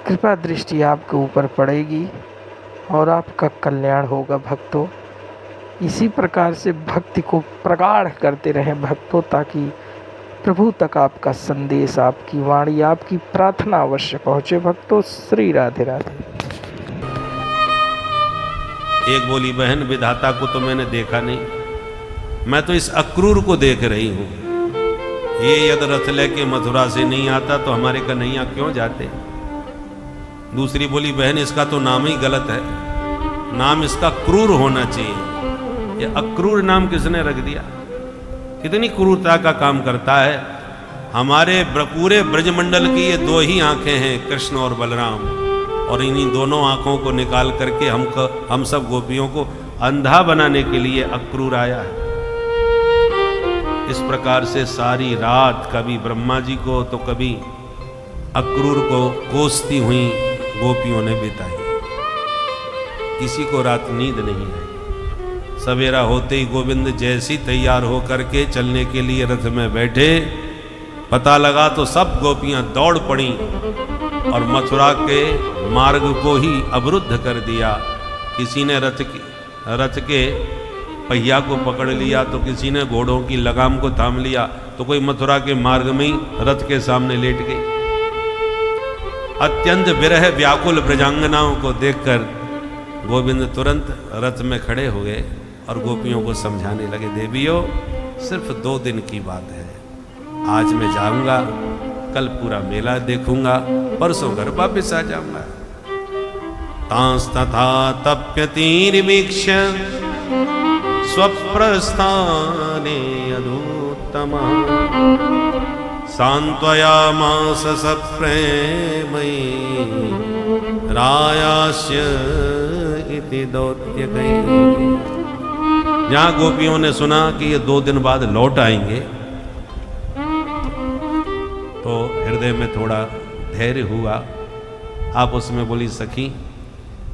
कृपा दृष्टि आपके ऊपर पड़ेगी और आपका कल्याण होगा। भक्तों, इसी प्रकार से भक्ति को प्रगाढ़ करते रहें भक्तों, ताकि प्रभु तक आपका संदेश, आपकी वाणी, आपकी प्रार्थना अवश्य पहुँचे। भक्तों, श्री राधे राधे। एक बोली, बहन विधाता को तो मैंने देखा नहीं, मैं तो इस अक्रूर को देख रही हूं। ये यदि रथ लेके मथुरा से नहीं आता तो हमारे कन्हैया क्यों जाते। दूसरी बोली, बहन इसका तो नाम ही गलत है, नाम इसका क्रूर होना चाहिए। ये अक्रूर नाम किसने रख दिया, कितनी क्रूरता का काम करता है। हमारे पूरे ब्रजमंडल की ये दो ही आंखें हैं, कृष्ण और बलराम, और इन्हीं दोनों आंखों को निकाल करके हम सब गोपियों को अंधा बनाने के लिए अक्रूर आया है। इस प्रकार से सारी रात कभी ब्रह्मा जी को तो कभी अक्रूर को कोसती हुई गोपियों ने बिताई। किसी को रात नींद नहीं आई। सवेरा होते ही गोविंद जैसी तैयार होकर के चलने के लिए रथ में बैठे, पता लगा तो सब गोपियां दौड़ पड़ी और मथुरा के मार्ग को ही अवरुद्ध कर दिया। किसी ने रथ के पहिया को पकड़ लिया, तो किसी ने घोड़ों की लगाम को थाम लिया, तो कोई मथुरा के मार्ग में ही रथ के सामने लेट गई। अत्यंत विरह व्याकुल ब्रजांगनाओं को देखकर गोविंद तुरंत रथ में खड़े हो गए और गोपियों को समझाने लगे, देवियों सिर्फ 2 दिन की बात है, आज मैं जाऊंगा, कल पूरा मेला देखूंगा, परसों घर वापिस आ जाऊंगा। तांस तथा तप्यतिर्वीक्ष्य स्वप्रस्थाने अधुत्तमः सांत्वयामास सप्रेमयी रायास्य इति दौत्यकैः। जहाँ गोपियों ने सुना कि ये 2 दिन बाद लौट आएंगे, तो हृदय में थोड़ा धैर्य हुआ। आप उसमें बोली, सखी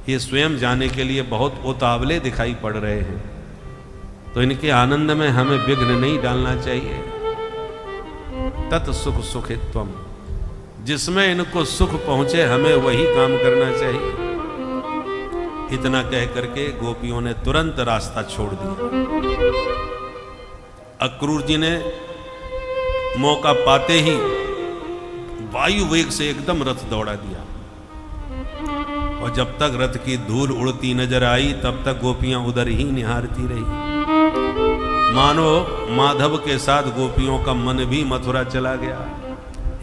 ये स्वयं जाने के लिए बहुत उतावले दिखाई पड़ रहे हैं, तो इनके आनंद में हमें विघ्न नहीं डालना चाहिए। तत् सुख सुखित्वम, जिसमें इनको सुख पहुंचे हमें वही काम करना चाहिए। इतना कह करके गोपियों ने तुरंत रास्ता छोड़ दिया। अक्रूर जी ने मौका पाते ही वायु वेग से एकदम रथ दौड़ा दिया, और जब तक रथ की धूल उड़ती नजर आई तब तक गोपियां उधर ही निहारती रही। मानो माधव के साथ गोपियों का मन भी मथुरा चला गया।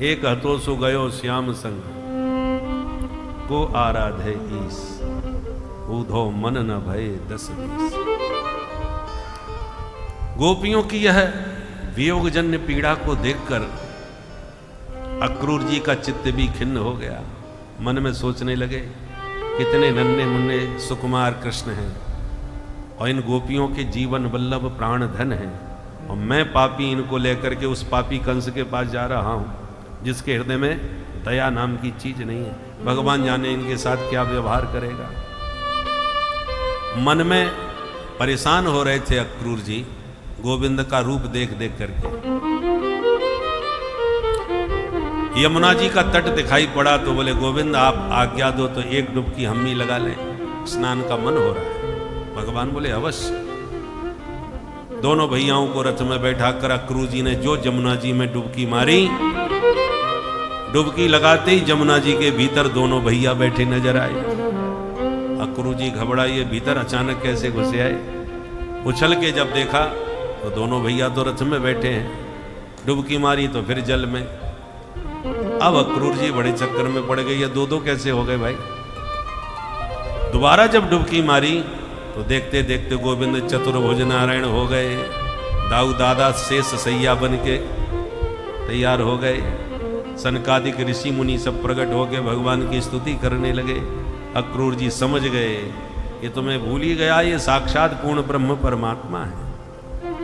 एक हतो सो गयो श्याम संग, को आराधे ईस, उधो मन न भय 10 बीस। गोपियों की यह वियोगजन्य पीड़ा को देखकर अक्रूर जी का चित्त भी खिन्न हो गया। मन में सोचने लगे, कितने नन्हे मुन्ने सुकुमार कृष्ण हैं और इन गोपियों के जीवन वल्लभ प्राण धन हैं, और मैं पापी इनको लेकर के उस पापी कंस के पास जा रहा हूं जिसके हृदय में दया नाम की चीज नहीं है। भगवान जाने इनके साथ क्या व्यवहार करेगा। मन में परेशान हो रहे थे अक्रूर जी गोविंद का रूप देख देख करके। यमुना जी का तट दिखाई पड़ा तो बोले, गोविंद आप आज्ञा दो तो एक डुबकी हम भी लगा लें, स्नान का मन हो रहा है। भगवान बोले अवश्य। दोनों भैयाओं को रथ में बैठा कर अक्रूर जी ने जो यमुना जी में डुबकी मारी, डुबकी लगाते ही यमुना जी के भीतर दोनों भैया बैठे नजर आए। अक्रूर जी घबराए, भीतर अचानक कैसे घुसे आए। उछल के जब देखा तो दोनों भैया तो रथ में बैठे हैं, डुबकी मारी तो फिर जल में। अब अक्रूर जी बड़े चक्कर में पड़ गए, ये दो कैसे हो गए भाई। दोबारा जब डुबकी मारी तो देखते देखते गोविंद चतुर्भुज नारायण हो गए। दाऊ दादा शेष सैया बन के तैयार हो गए। सनकादिक ऋषि मुनि सब प्रकट होकर भगवान की स्तुति करने लगे। अक्रूर जी समझ गए ये तो मैं भूल ही गया, ये साक्षात पूर्ण ब्रह्म परमात्मा है।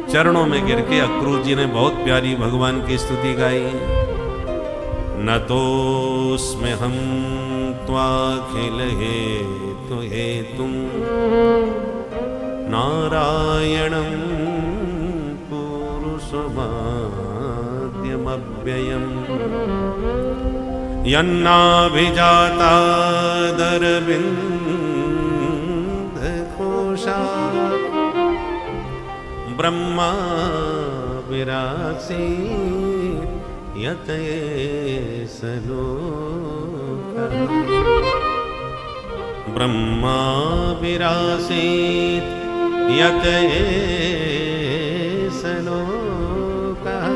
चरणों में गिर के अक्रूर जी ने बहुत प्यारी भगवान की स्तुति गाई। न तोस्मि हम त्वाखिल हेतु हेतुम नारायणं पुरुषमाद्यमव्ययम् यन्नाभिजातादरविन्दकोशात् ब्रह्मा विरासी यतयेष लोकः। ब्रह्मा विरासीत् यतयेष लोकः।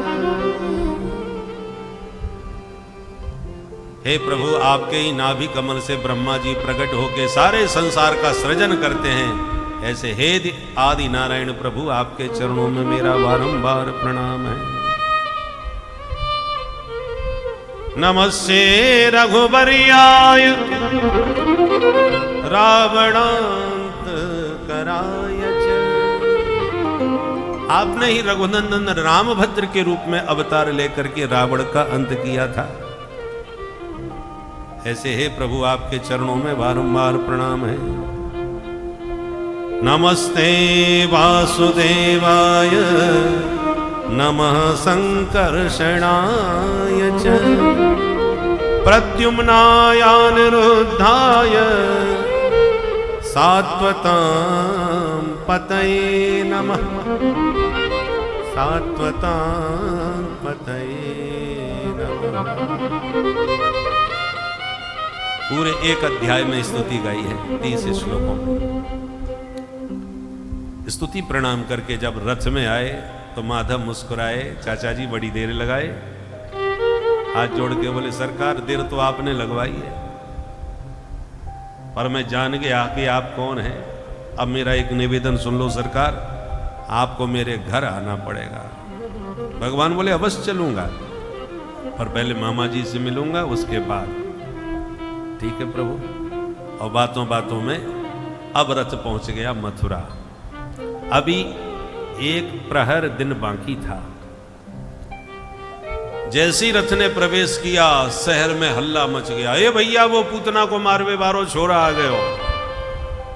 हे प्रभु, आपके ही नाभि कमल से ब्रह्मा जी प्रकट होकर सारे संसार का सृजन करते हैं। ऐसे हे आदि नारायण प्रभु, आपके चरणों में मेरा बारंबार प्रणाम है। नमस्ते रघुबरियाय रावणान्तकराय च। आपने ही रघुनंदन रामभद्र के रूप में अवतार लेकर के रावण का अंत किया था। ऐसे हे प्रभु, आपके चरणों में बारंबार प्रणाम है। नमस्ते वासुदेवाय नमः संकर्षणाय च प्रद्युम्नाय अनिरुद्धाय सात्वतां पतये नमः। सात्वतां पतये नमः। पूरे एक अध्याय में स्तुति गाई है 30 श्लोकों में। स्तुति प्रणाम करके जब रथ में आए तो माधव मुस्कुराए, चाचा जी बड़ी देर लगाए, हाथ जोड़ के बोले सरकार देर तो आपने लगवाई है, पर मैं जान गया कि आप कौन हैं। अब मेरा एक निवेदन सुन लो सरकार, आपको मेरे घर आना पड़ेगा। भगवान बोले अवश्य चलूंगा, पर पहले मामा जी से मिलूंगा, उसके बाद। ठीक है प्रभु। और बातों बातों में अब रथ पहुंच गया मथुरा। अभी एक प्रहर दिन बाकी था। जैसे ही रथ ने प्रवेश किया शहर में हल्ला मच गया। ए भैया वो पूतना को मारवे वारो छोरा आ गयो,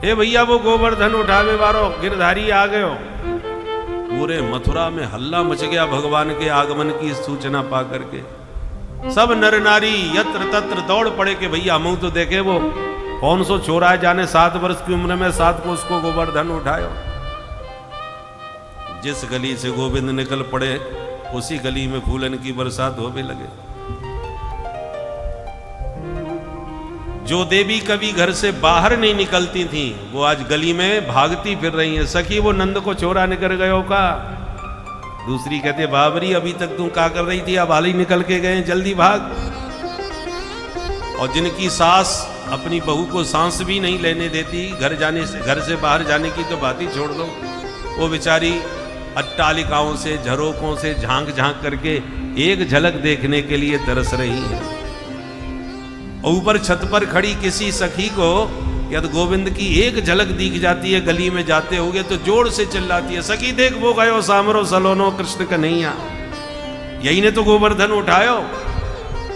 ए भैया वो गोवर्धन उठावे वारो गिरधारी आ गयो। पूरे मथुरा में हल्ला मच गया भगवान के आगमन की सूचना पा करके। सब नर नारी यत्र तत्र दौड़ पड़े कि भैया मुंह तो देखे वो कौन सो छोरा है, जाने 7 वर्ष की उम्र में 7 को उसको गोवर्धन उठायो। जिस गली से गोविंद निकल पड़े उसी गली में फूलन की बरसात होने लगे। जो देवी कभी घर से बाहर नहीं निकलती थी वो आज गली में भागती फिर रही हैं। सखी वो नंद को चोरा निकल गयो का। दूसरी कहते बाबरी अभी तक तुम क्या कर रही थी, अब हाल ही निकल के गए, जल्दी भाग। और जिनकी सास अपनी बहू को सांस भी नहीं लेने देती घर से बाहर जाने की तो बात ही छोड़ दो, वो बेचारी अट्टालिकाओं से झरोकों से झांक झांक करके एक झलक देखने के लिए तरस रही है। ऊपर छत पर खड़ी किसी सखी को यदि गोविंद की एक झलक दिख जाती है गली में जाते होगे तो जोर से चिल्लाती है, सखी देख वो गयो सामरो सलोनो कृष्ण कन्हैया, यही ने तो गोवर्धन उठायो।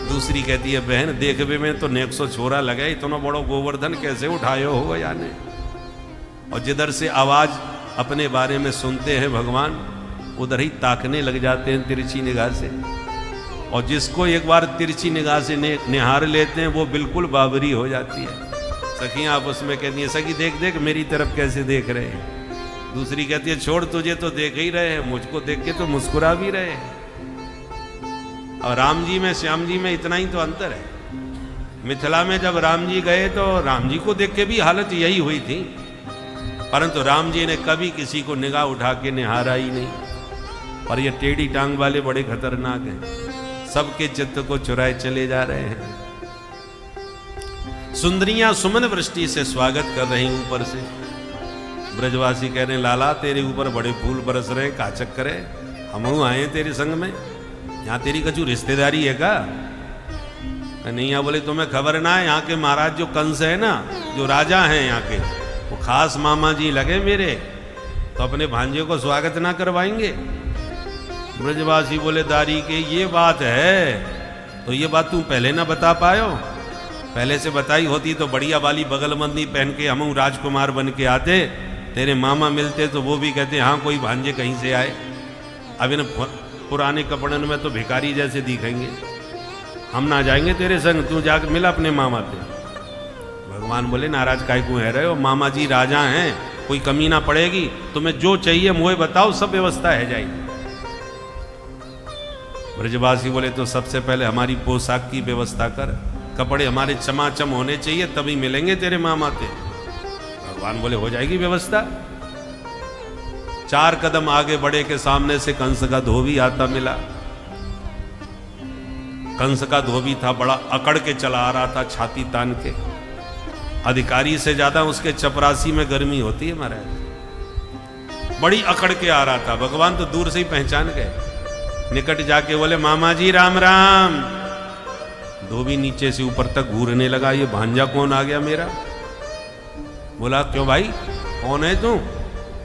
दूसरी कहती है बहन देखबे में तो 900 छोरा लगे, इतना बड़ो गोवर्धन कैसे उठायो हो याने। और जिधर से आवाज अपने बारे में सुनते हैं भगवान उधर ही ताकने लग जाते हैं तिरछी निगाह से। और जिसको एक बार तिरछी निगाह से निहार लेते हैं वो बिल्कुल बाबरी हो जाती है। सखियां आपस में कहती हैं सखी देख देख मेरी तरफ कैसे देख रहे हैं। दूसरी कहती है छोड़ तुझे तो देख ही रहे हैं, मुझको देख के तो मुस्कुरा भी रहे हैं। और राम जी में श्याम जी में इतना ही तो अंतर है। मिथिला में जब राम जी गए तो राम जी को देख के भी हालत यही हुई थी, परंतु राम जी ने कभी किसी को निगाह उठा के निहारा ही नहीं। और ये टेढ़ी टांग वाले बड़े खतरनाक हैं, सबके चित्त को चुराए चले जा रहे हैं। सुंदरियां सुमन वृष्टि से स्वागत कर रही ऊपर से। ब्रजवासी कह रहे लाला तेरे ऊपर बड़े फूल बरस रहे, का चक्कर है, हम आए तेरे संग में, यहाँ तेरी कछु रिश्तेदारी है का? नहीं यहाँ बोले तुम्हें खबर ना है, यहाँ के महाराज जो कंस है ना, जो राजा हैं यहाँ के, वो खास मामा जी लगे मेरे, तो अपने भांजे को स्वागत ना करवाएंगे? ब्रजवासी बोले दारी के ये बात है, तो ये बात तू पहले ना बता पायो, पहले से बताई होती तो बढ़िया वाली बगलबंदी पहन के हम राजकुमार बन के आते, तेरे मामा मिलते तो वो भी कहते हाँ कोई भांजे कहीं से आए। अब इन पुराने कपड़न में तो भिखारी जैसे दिखेंगे, हम ना जाएंगे तेरे संग, तू जाकर मिला अपने मामा से। भगवान बोले नाराज काय को है रहे हो, मामा जी राजा हैं, कोई कमी ना पड़ेगी, तुम्हें जो चाहिए मुझे बताओ, सब व्यवस्था है जाएगी। ब्रजवासी बोले तो सबसे पहले हमारी पोशाक की व्यवस्था कर, कपड़े हमारे चमाचम होने चाहिए तभी मिलेंगे तेरे मामा ते। भगवान बोले हो जाएगी व्यवस्था। 4 कदम आगे बढ़े के सामने से कंस का धोबी आता मिला। कंस का धोबी था, बड़ा अकड़ के चला आ रहा था, छाती तान के। अधिकारी से ज्यादा उसके चपरासी में गर्मी होती है महाराज, बड़ी अकड़ के आ रहा था। भगवान तो दूर से ही पहचान गए, निकट जाके बोले मामा जी राम राम। धोबी नीचे से ऊपर तक घूरने लगा, ये भांजा कौन आ गया मेरा? बोला क्यों भाई कौन है तू?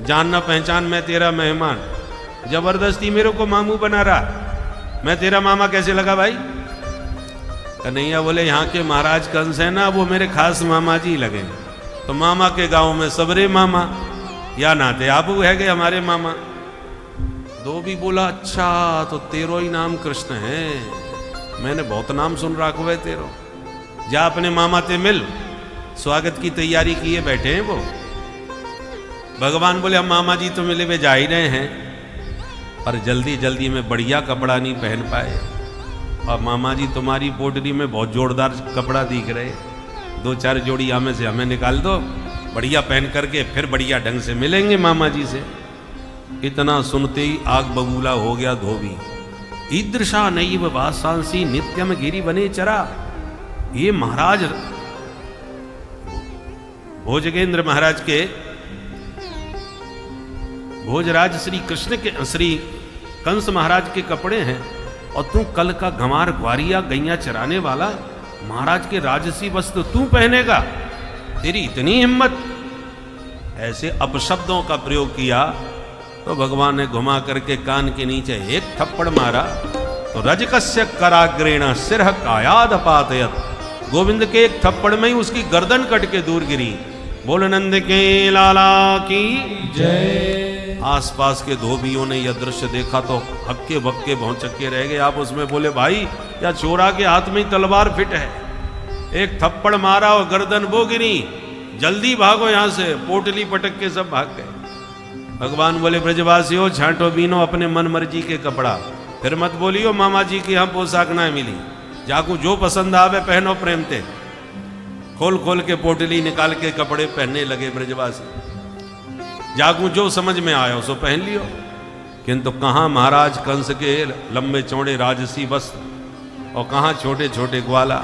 जानना पहचान, मैं तेरा मेहमान, जबरदस्ती मेरे को मामू बना रहा, मैं तेरा मामा कैसे लगा भाई? कन्हैया बोले यहाँ के महाराज कंस है ना, वो मेरे खास मामा जी लगे, तो मामा के गांव में सबरे मामा, या नाते आप है गए हमारे मामा। धोबी बोला अच्छा तो तेरो ही नाम कृष्ण है, मैंने बहुत नाम सुन रखा है तेरो, जा अपने मामा ते मिल, स्वागत की तैयारी किए बैठे हैं वो। भगवान बोले हम मामा जी तो मिले हुए जा ही रहे हैं, पर जल्दी जल्दी में बढ़िया कपड़ा नहीं पहन पाए, और मामा जी तुम्हारी पोटली में बहुत जोरदार कपड़ा दिख रहे, 2-4 जोड़ी हमें से हमें निकाल दो, बढ़िया पहन करके फिर बढ़िया ढंग से मिलेंगे मामा जी से। इतना सुनते ही आग बबूला हो गया धोबी। ईदृशा नैव वासांसी नित्यम गिरी बने चरा। ये महाराज भोजगेंद्र महाराज के, भोजराज श्री कृष्ण के, श्री कंस महाराज के कपड़े हैं, और तू कल का गंवार ग्वारिया गैया चराने वाला महाराज के राजसी वस्त्र तू पहनेगा? तेरी इतनी हिम्मत? ऐसे अपशब्दों का प्रयोग किया तो भगवान ने घुमा करके कान के नीचे एक थप्पड़ मारा, तो रजकस्य कराग्रेण सिरह कायाद पातयत। गोविंद के एक थप्पड़ में ही उसकी गर्दन कट के दूर गिरी। बोल नंद के लाला की जय। आसपास के धोबियों ने यह दृश्य देखा तो हक्के बक्के भौचक्के रह गए। आप उसमें बोले भाई या चोरा के हाथ में ही तलवार फिट है, एक थप्पड़ मारा और गर्दन वो गिरी, जल्दी भागो यहां से। पोटली पटक के सब भाग गए। भगवान बोले ब्रजवासियों छांटो बीनो अपने मन मर्जी के कपड़ा, फिर मत बोलियो मामा जी की हम पोशाक ना मिली, जाकू जो पसंद आवे पहनो प्रेम ते। खोल खोल के पोटली निकाल के कपड़े पहनने लगे ब्रजवासी, जाकू जो समझ में आया उसको पहन लियो। किंतु कहाँ महाराज कंस के लंबे चौड़े राजसी वस्त्र और कहाँ छोटे छोटे ग्वाला।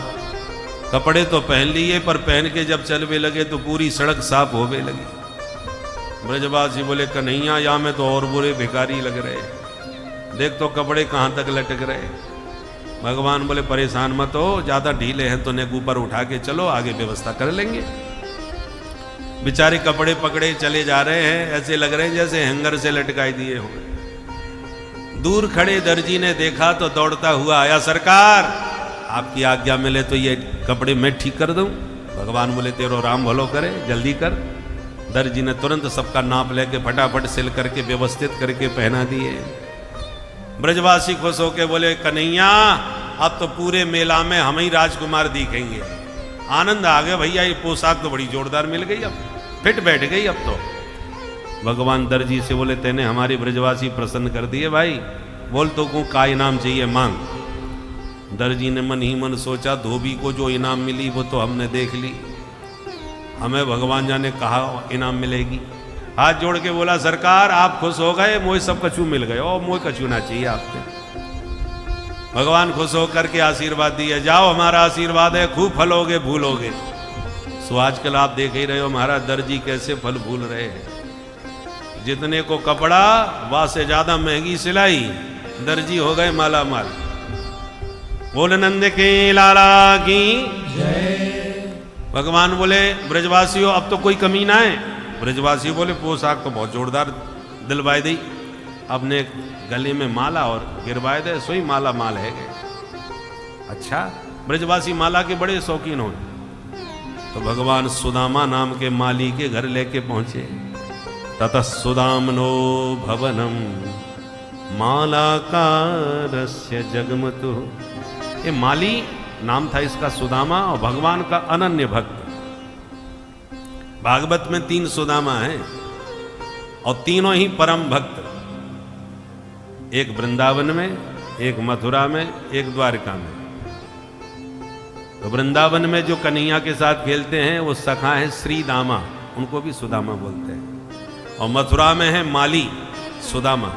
कपड़े तो पहन लिए पर पहन के जब चलवे लगे तो पूरी सड़क साफ होवे लगी। ब्रजवासी बोले कन्हैया यहाँ में तो और बुरे भिखारी लग रहे, देख तो कपड़े कहाँ तक लटक रहे। भगवान बोले परेशान मत हो, ज्यादा ढीले हैं तो नेक ऊपर उठा के चलो, आगे व्यवस्था कर लेंगे। बेचारे कपड़े पकड़े चले जा रहे हैं, ऐसे लग रहे हैं जैसे हैंगर से लटकाई दिए हो। दूर खड़े दर्जी ने देखा तो दौड़ता हुआ आया, सरकार आपकी आज्ञा मिले तो ये कपड़े मैं ठीक कर दूं। भगवान बोले तेरो राम भलो करे, जल्दी कर। दर्जी ने तुरंत सबका नाप लेके फटाफट सिल करके व्यवस्थित करके पहना दिए। ब्रजवासी खुश होके बोले कन्हैया अब तो पूरे मेला में हम ही राजकुमार दिखेंगे। आनंद आ गया भैया, ये पोशाक तो बड़ी जोरदार मिल गई, अब फिट बैठ गई। अब तो भगवान दर्जी से बोले तेने हमारी ब्रजवासी प्रसन्न कर दिए भाई, बोल तो को का इनाम चाहिए मांग। दर्जी ने मन ही मन सोचा धोबी को जो इनाम मिली वो तो हमने देख ली, हमें भगवान जाने कहा इनाम मिलेगी। हाथ जोड़ के बोला सरकार आप खुश हो गए, मोह सब कछू मिल गए, और मोह कछू ना चाहिए आपके। भगवान खुश होकर के आशीर्वाद दिए, जाओ हमारा आशीर्वाद है, खूब फलोगे भूलोगे। सो आजकल आप देख ही रहे हो महाराज दर्जी कैसे फल भूल रहे हैं। जितने को कपड़ा वह से ज्यादा महंगी सिलाई, दर्जी हो गए माला माल। बोल नंद के लाला की भगवान बोले ब्रजवासियों अब तो कोई कमी ना है। ब्रजवासी बोले पोशाक तो बहुत जोरदार दिलवाए दी, अपने गले में माला और गिरवाए दे, सोई माला माल है गए। अच्छा ब्रजवासी माला के बड़े शौकीन हो। तो भगवान सुदामा नाम के माली के घर लेके पहुंचे। ततः सुदामनो भवनम मालाकारस्य जगमतु। ये माली नाम था इसका सुदामा, और भगवान का अनन्य भक्त। भागवत में 3 सुदामा हैं और तीनों ही परम भक्त, एक वृंदावन में, एक मथुरा में, एक द्वारका में। तो वृंदावन में जो कन्हैया के साथ खेलते हैं वो सखा है श्री दामा, उनको भी सुदामा बोलते हैं। और मथुरा में है माली सुदामा,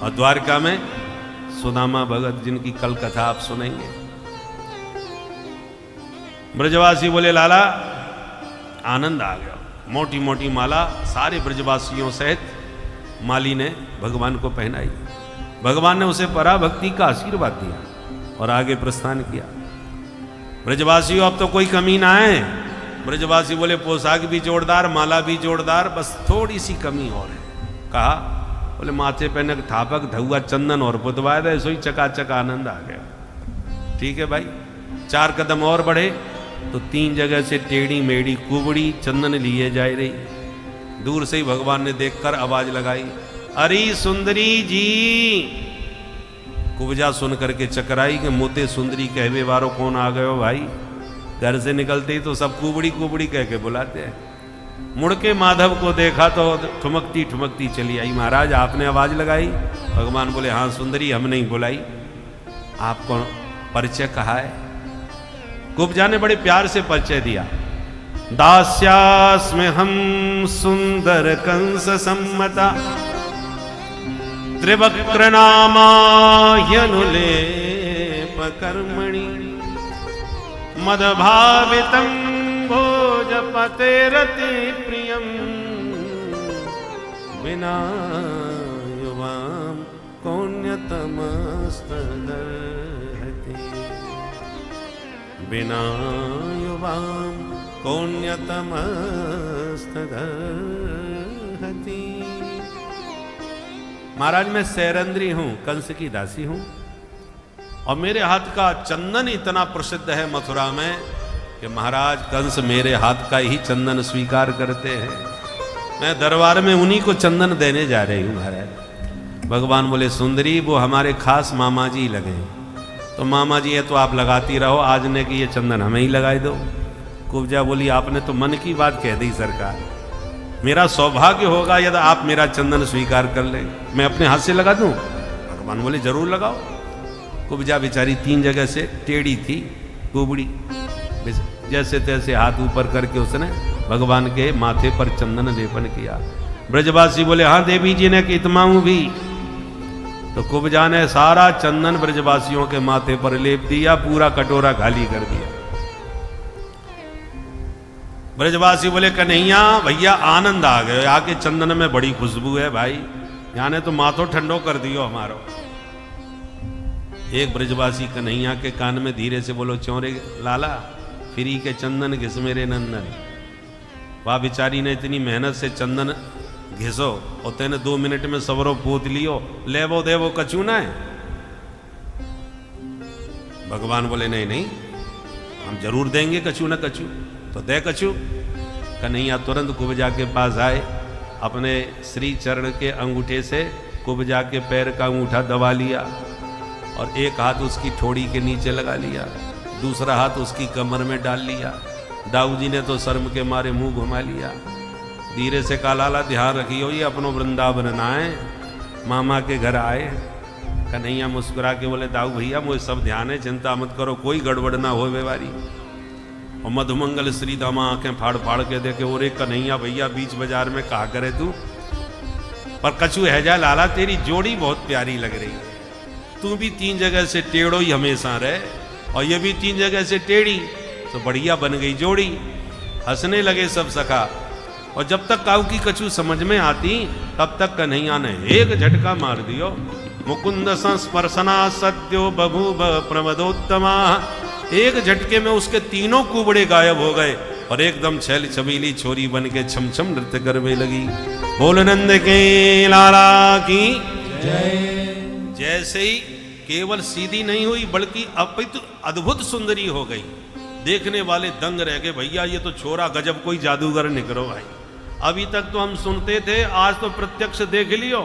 और द्वारका में सुदामा भगत जिनकी कल कथा आप सुनेंगे। ब्रजवासी बोले लाला आनंद आ गया, मोटी मोटी माला सारे ब्रजवासियों सहित माली ने भगवान को पहनाई। भगवान ने उसे पराभक्ति का आशीर्वाद दिया और आगे प्रस्थान किया। ब्रजवासियों अब तो कोई कमी ना है। ब्रजवासी बोले पोशाक भी जोरदार, माला भी जोरदार, बस थोड़ी सी कमी और है। कहा बोले माथे पे नक थापक धुआ चंदन और पुतवाए दे, सोई चकाचक आनंद आ गया। ठीक है भाई। 4 कदम और बढ़े तो 3 जगह से टेढ़ी मेढ़ी कुबड़ी चंदन लिए जा रही। दूर से ही भगवान ने देखकर आवाज लगाई, अरे सुंदरी जी। कुबजा सुन करके चकराई कि मोते सुंदरी कहवे वारो कौन आ गयो भाई। घर से निकलते ही तो सब कुबड़ी कुबड़ी कह के बुलाते हैं। मुड़ के माधव को देखा तो ठुमकती ठुमकती चली आई, महाराज आपने आवाज लगाई। भगवान बोले हाँ सुंदरी हम नहीं बुलाई, आपको परिचय कहा है। कुब्जा ने बड़े प्यार से परिचय दिया, दास्यास्मे हम सुंदर कंस सम्मता त्रिवक्त्रनामाह्यनुलेप कर्मणि मदभावितं भोजपतेरति प्रियं विना युवां कौन्यतमस्तदर्हति। बिना युवां कौन्यतमस्तदर्हति। महाराज मैं सैरंद्री हूं, कंस की दासी हूं, और मेरे हाथ का चंदन इतना प्रसिद्ध है मथुरा में कि महाराज कंस मेरे हाथ का ही चंदन स्वीकार करते हैं। मैं दरबार में उन्हीं को चंदन देने जा रही हूं महाराज। भगवान बोले सुंदरी वो हमारे खास मामा जी लगे, तो मामा जी है तो आप लगाती रहो, आज ने कि ये चंदन हमें ही लगाई दो। कुब्जा बोली आपने तो मन की बात कह दी सरकार, मेरा सौभाग्य होगा यदि आप मेरा चंदन स्वीकार कर लें, मैं अपने हाथ से लगा दूं। भगवान बोले जरूर लगाओ। कुब्जा बेचारी 3 जगह से टेढ़ी थी, कुबड़ी, जैसे तैसे हाथ ऊपर करके उसने भगवान के माथे पर चंदन लेपन किया। ब्रजवासी बोले हाँ देवी जी ने कितमाऊं भी। तो कुब्जा ने सारा चंदन ब्रजवासियों के माथे पर लेप दिया, पूरा कटोरा खाली कर दिया। ब्रजवासी बोले कन्हैया भैया आनंद आ गए, आके चंदन में बड़ी खुशबू है भाई, यहाँ ने तो माथो ठंडो कर दियो हमारो। एक ब्रजवासी कन्हैया के कान में धीरे से बोलो चौरे लाला फ्री के चंदन घिस मेरे नंदन। वाह बेचारी ने इतनी मेहनत से चंदन घिसो और तेने 2 मिनट में सवरो पोत लियो, लेवो देवो कचू ना है। भगवान बोले नहीं नहीं हम जरूर देंगे कचू ना कचू, तो दे कचू। कन्हैया तुरंत कुब्जा के पास आए, अपने श्री चरण के अंगूठे से कुब्जा के पैर का अंगूठा दबा लिया और एक हाथ उसकी ठोड़ी के नीचे लगा लिया, दूसरा हाथ उसकी कमर में डाल लिया। दाऊ जी ने तो शर्म के मारे मुंह घुमा लिया। धीरे से कहा लाला ध्यान रखियो ये अपनो वृंदावन ना है, मामा के घर आए। कन्हैया मुस्कुरा के बोले दाऊ भैया मुझे सब ध्यान है, चिंता मत करो, कोई गड़बड़ ना हो बेवारी। और मधुमंगल श्री दामा आंखें फाड़ फाड़ के देखे, और कन्हैया भैया बीच बाजार में कहा करे तू, पर कछु है जा लाला तेरी जोड़ी बहुत प्यारी लग रही, तू भी 3 जगह से टेढ़ो ही हमेशा रहे और ये भी 3 जगह से टेढ़ी, तो बढ़िया बन गई जोड़ी। हंसने लगे सब सखा। और जब तक काऊ की कछु समझ में आती तब तक कन्हैया ने एक झटका मार दियो। मुकुंद संस्पर्शना सद्यो बभूव प्रमदोत्तमा। एक झटके में उसके 3 कुबड़े गायब हो गए और एकदम छैल छबीली छोरी बन के छम छम नृत्य करने लगी। बोल नंद के लाला की जय। जैसे ही केवल सीधी नहीं हुई बल्कि अद्भुत सुंदरी हो गई। देखने वाले दंग रह गए, भैया ये तो छोरा गजब कोई जादूगर निकलो भाई। अभी तक तो हम सुनते थे, आज तो प्रत्यक्ष देख लियो।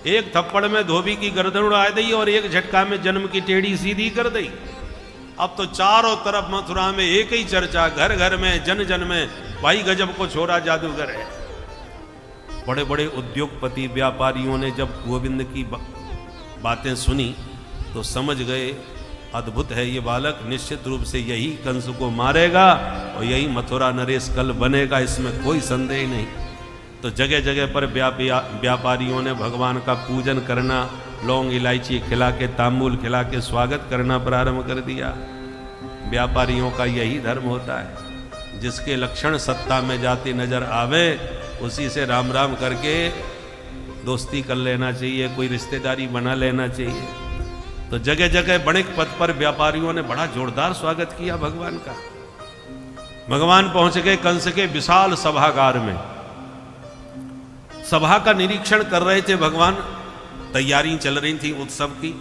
एक थप्पड़ में धोबी की गर्दन उड़ा दी और एक झटका में जन्म की टेढ़ी सीधी कर दी। अब तो चारों तरफ मथुरा में एक ही चर्चा, घर घर में जन जन में, भाई गजब को छोरा जादूगर है। बड़े बड़े उद्योगपति व्यापारियों ने जब गोविंद की बातें सुनी तो समझ गए अद्भुत है ये बालक, निश्चित रूप से यही कंस को मारेगा और यही मथुरा नरेश कल बनेगा, इसमें कोई संदेह नहीं। तो जगह जगह पर व्यापारियों ने भगवान का पूजन करना, लौंग इलायची खिला के, तांबूल खिला के स्वागत करना प्रारंभ कर दिया। व्यापारियों का यही धर्म होता है, जिसके लक्षण सत्ता में जाते नजर आवे उसी से राम राम करके दोस्ती कर लेना चाहिए, कोई रिश्तेदारी बना लेना चाहिए। तो जगह जगह बणिक पथ पर व्यापारियों ने बड़ा जोरदार स्वागत किया भगवान का। भगवान पहुंच गए कंस के विशाल सभागार में। सभा का निरीक्षण कर रहे थे भगवान, तैयारी चल रही थी उत्सव की।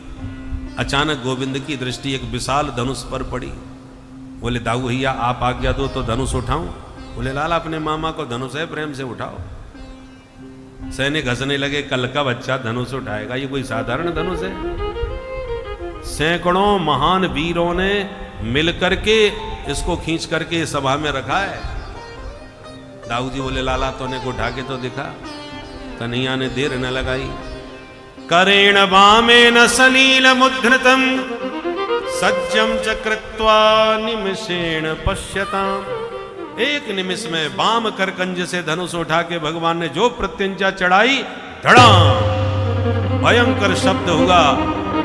अचानक गोविंद की दृष्टि एक विशाल धनुष पर पड़ी। बोले दाऊ भैया आप आज्ञा दो तो धनुष उठाऊं। बोले लाला अपने मामा को धनुष है, प्रेम से उठाओ। सैनिक हंसने लगे, कल का बच्चा धनुष उठाएगा, ये कोई साधारण धनुष है? सैकड़ों महान वीरों ने मिलकर के इसको खींच करके सभा में रखा है। दाऊ जी बोले लाला तूने को उठा के तो दिखा। कन्हैया ने देर न लगाई। करेण वामेन सलील मुद्रितम सज्जम च कृत्वा निमिषेण पश्यताम। एक निमिष में वाम करकंज से धनुष उठा के भगवान ने जो प्रत्यंचा चढ़ाई, धड़ाम भयंकर शब्द हुआ।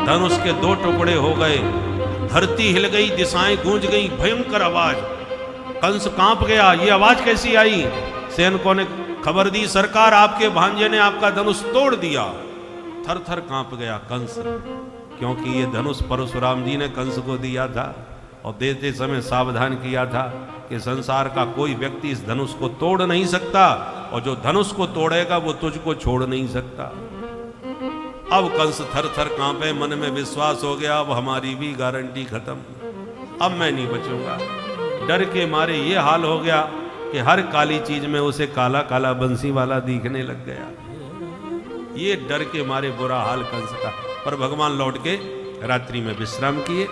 धनुष के 2 टुकड़े हो गए, धरती हिल गई, दिशाएं गूंज गई, भयंकर आवाज। कंस कांप गया, ये आवाज कैसी आई? सैनिकों ने खबर दी सरकार आपके भांजे ने आपका धनुष तोड़ दिया। थर थर कांप गया कंस, क्योंकि ये धनुष परशुराम जी ने कंस को दिया था और देते समय सावधान किया था कि संसार का कोई व्यक्ति इस धनुष को तोड़ नहीं सकता और जो धनुष को तोड़ेगा वो तुझको छोड़ नहीं सकता। अब कंस थर थर कांपे, मन में विश्वास हो गया अब हमारी भी गारंटी खत्म, अब मैं नहीं बचूंगा। डर के मारे ये हाल हो गया कि हर काली चीज में उसे काला काला बंसी वाला दिखने लग गया। ये डर के मारे बुरा हाल कंस का। पर भगवान लौट के रात्रि में विश्राम किए।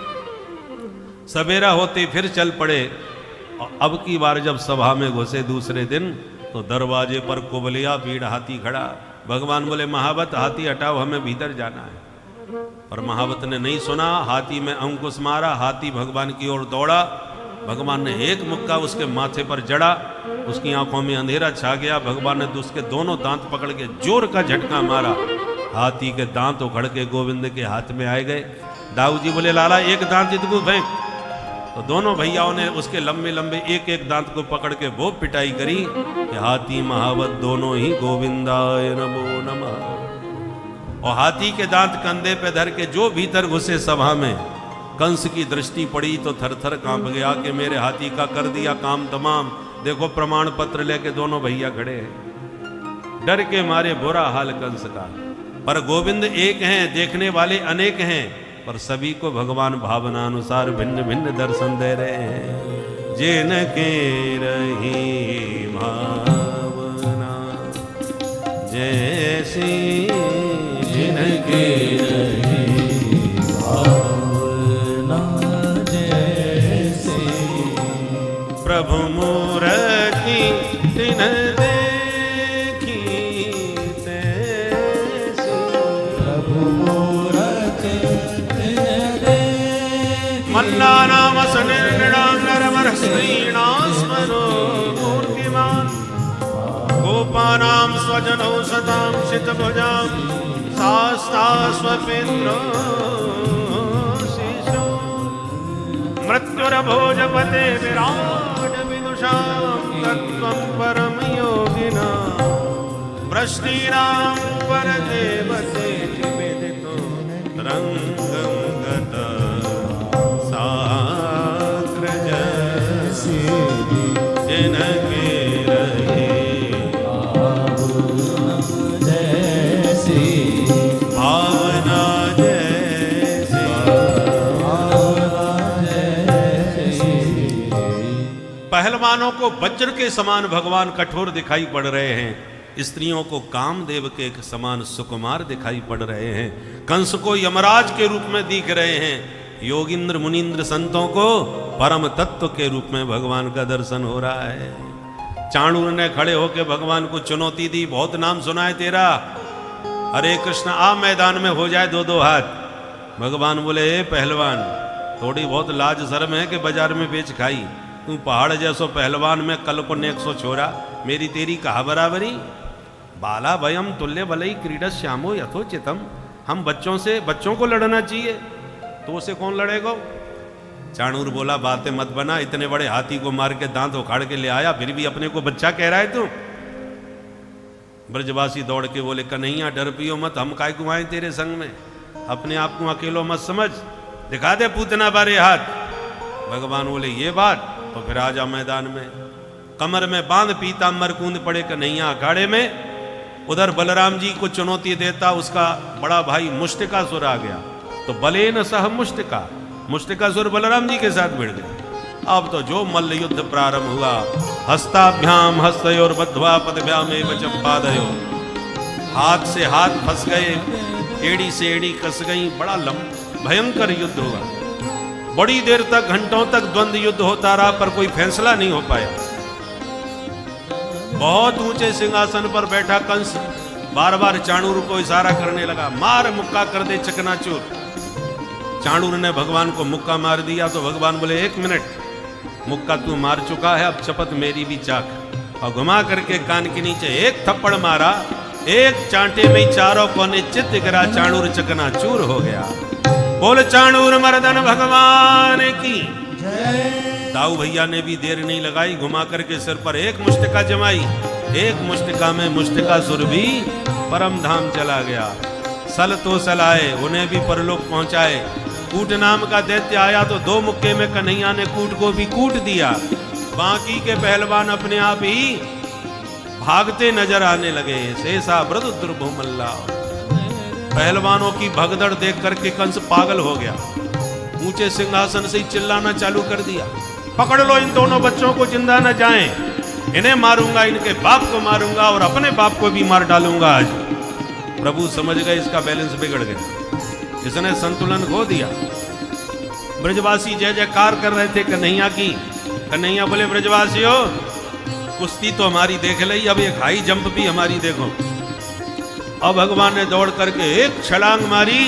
सवेरा होते फिर चल पड़े। और अब की बार जब सभा में घुसे दूसरे दिन तो दरवाजे पर कुबलिया पीड़ हाथी खड़ा। भगवान बोले महावत हाथी हटाओ, हमें भीतर जाना है। और महावत ने नहीं सुना, हाथी में अंकुश मारा, हाथी भगवान की ओर दौड़ा। भगवान ने एक मुक्का उसके माथे पर जड़ा, उसकी आंखों में अंधेरा छा गया। भगवान ने उसके दोनों दांत पकड़ के जोर का झटका मारा, हाथी के दांत उखड़ के गोविंद के हाथ में आए गए। दाऊ जी बोले लाला एक दांत इतको फेंक। तो दोनों भैयाओं ने उसके लंबे लंबे एक एक दांत को पकड़ के वो पिटाई करी कि हाथी महावत दोनों ही गोविंदाय नमो नमः। और हाथी के दांत कंधे पे धर के जो भीतर घुसे सभा में, कंस की दृष्टि पड़ी तो थर थर कांप गया कि मेरे हाथी का कर दिया काम तमाम। देखो प्रमाण पत्र लेके दोनों भैया खड़े हैं। डर के मारे बुरा हाल कंस का। पर गोविंद एक हैं, देखने वाले अनेक हैं, पर सभी को भगवान भावना अनुसार भिन्न भिन्न दर्शन दे रहे हैं। जिनके रही भावना जैसी, जिनके रही भावना जैसी, प्रभु मूर्ति तिन देखी तैसी। प्रभु मूरति मल्लानाम सनिर्णिणां नरमरस्त्रीणां स्मरो मूर्तिमान्। गोपानां स्वजनौ सतां शितभुजां शास्ता स्वपित्रो शिशो। मृत्युरभोजपते विराट विदुषां तत्त्वं परम योगिनां। वृष्णीनां परदेवते विदितो रङ्गं गता साग्र जैसी। जिनके रहे जैसी, भावना जैसी। पहलवानों को वज्र के समान भगवान कठोर दिखाई पड़ रहे हैं, स्त्रियों को कामदेव के समान सुकुमार दिखाई पड़ रहे हैं, कंस को यमराज के रूप में दिख रहे हैं, योगिंद्र मुनिंद्र संतों को परम तत्व के रूप में भगवान का दर्शन हो रहा है। चाणूर ने खड़े होकर भगवान को चुनौती दी, बहुत नाम सुना है तेरा, हरे कृष्ण आ मैदान में हो जाए दो दो हाथ। भगवान बोले पहलवान थोड़ी बहुत लाज शर्म है कि बाजार में बेच खाई, तू पहाड़ जैसो पहलवान में कल को ने 100 छोरा, मेरी तेरी कहा बराबरी। बाला भयम तुल्य बलई क्रीडा श्यामो यथोचितम। हम बच्चों को लड़ना चाहिए, तो उसे कौन लड़ेगा। चाणूर बोला बातें मत बना, इतने बड़े हाथी को मार के दांत उखाड़ के ले आया, फिर भी अपने को बच्चा कह रहा है तू। ब्रजवासी दौड़ के बोले कन्हैया डर पियो मत, हम काय को आए तेरे संग में, अपने आप को अकेलो मत समझ, दिखा दे पूतना बारे हाथ। भगवान बोले ये बात, तो फिर आजा मैदान में। कमर में बांध पीताम्बर कूंद पड़े कन्हैया अखाड़े में। उधर बलराम जी को चुनौती देता उसका बड़ा भाई मुष्टिकासुर आ गया, तो बले न सह मुष्टिकासुर बलराम जी के साथ भिड़ गए। अब तो जो मल्ल युद्ध प्रारंभ हुआ, हस्ताभ्याम हस्तयोर बद्ध्वा पदभ्यामेव चम्पादयो, हाथ से हाथ फंस गए, एड़ी से एड़ी कस गई, बड़ा भयंकर युद्ध हुआ। बड़ी देर तक घंटों तक द्वंद्व युद्ध होता रहा, पर कोई फैसला नहीं हो पाया। बहुत ऊंचे सिंहासन पर बैठा कंस बार बार चाणूर को इशारा करने लगा, मार मुक्का कर दे चकनाचूर। चाणूर ने भगवान को मुक्का मार दिया, तो भगवान बोले 1 मिनट, मुक्का तू मार चुका है, अब शपथ मेरी भी चाक। और घुमा करके कान के नीचे एक थप्पड़ मारा, एक चांटे में चारों कोने चित्त गिरा, चाणूर चकनाचूर हो गया। बोल चाणूर मर्दन भगवान की जय। दाऊ भैया ने भी देर नहीं लगाई, घुमा करके सिर पर एक मुष्टिका जमाई, एक मुष्टिका में मुष्टिकासुर भी परम धाम चला गया। सल तो सलाए, उन्हें भी परलोक पहुंचाए। कूट नाम का दैत्य आया तो 2 मुक्के में कन्हैया ने कूट को भी कूट दिया। बाकी के पहलवान अपने आप ही भागते नजर आने लगे। शेषा ब्रद दुर्भुमल्ला। पहलवानों की भगदड़ देख करके कंस पागल हो गया, ऊंचे सिंहासन से ही चिल्लाना चालू कर दिया, पकड़ लो इन दोनों बच्चों को, जिंदा न जाएं, इन्हें मारूंगा, इनके बाप को मारूंगा और अपने बाप को भी मार डालूंगा आज। प्रभु समझ गए इसका बैलेंस बिगड़ गया, इसने संतुलन खो दिया। ब्रजवासी जय जयकार कर रहे थे कन्हैया की। कन्हैया बोले ब्रजवासियों कुश्ती तो हमारी देख ली, अब एक हाई जंप भी हमारी देखो। अब भगवान ने दौड़ करके एक छलांग मारी,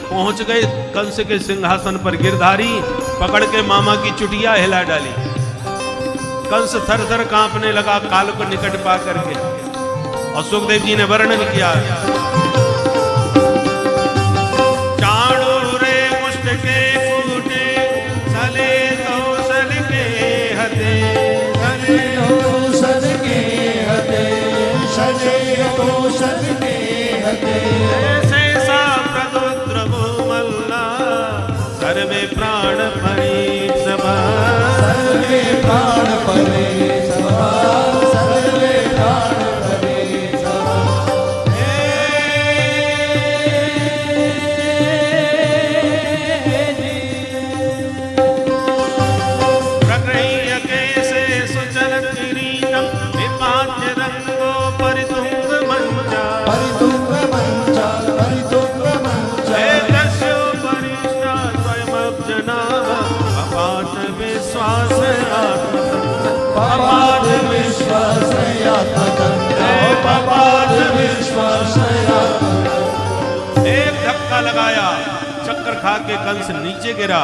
पहुंच गए कंस के सिंहासन पर। गिरधारी पकड़ के मामा की चुटिया हिला डाली। कंस थर थर कांपने लगा काल को निकट पा करके। और सुखदेव जी ने वर्णन किया, चाणूर मुष्ट के कूटे सले कौशल के हते, सले कौशल के हते, सले कौशल के हते। ऐसे सा प्रदुद्रवो मल्ला सर्वे प्राण परिसभा, सर्वे प्राण परिसभा, सर्वे प्राण परिसभा। प्रगृह्य कैसे सुचल किरीटम विपाट्य रंगो परितुंग मंचा, परितुंग मंचा, परितुंग मंचा। परिष्ठा स्वयमब्जनाभ अपाट विश्वास आत्मतंत्र, पपाट विश्वास आत्मतंत्र, पपाट विश्वास आत्मतंत्र। एक धक्का लगाया, चक्कर खा के कंस नीचे गिरा।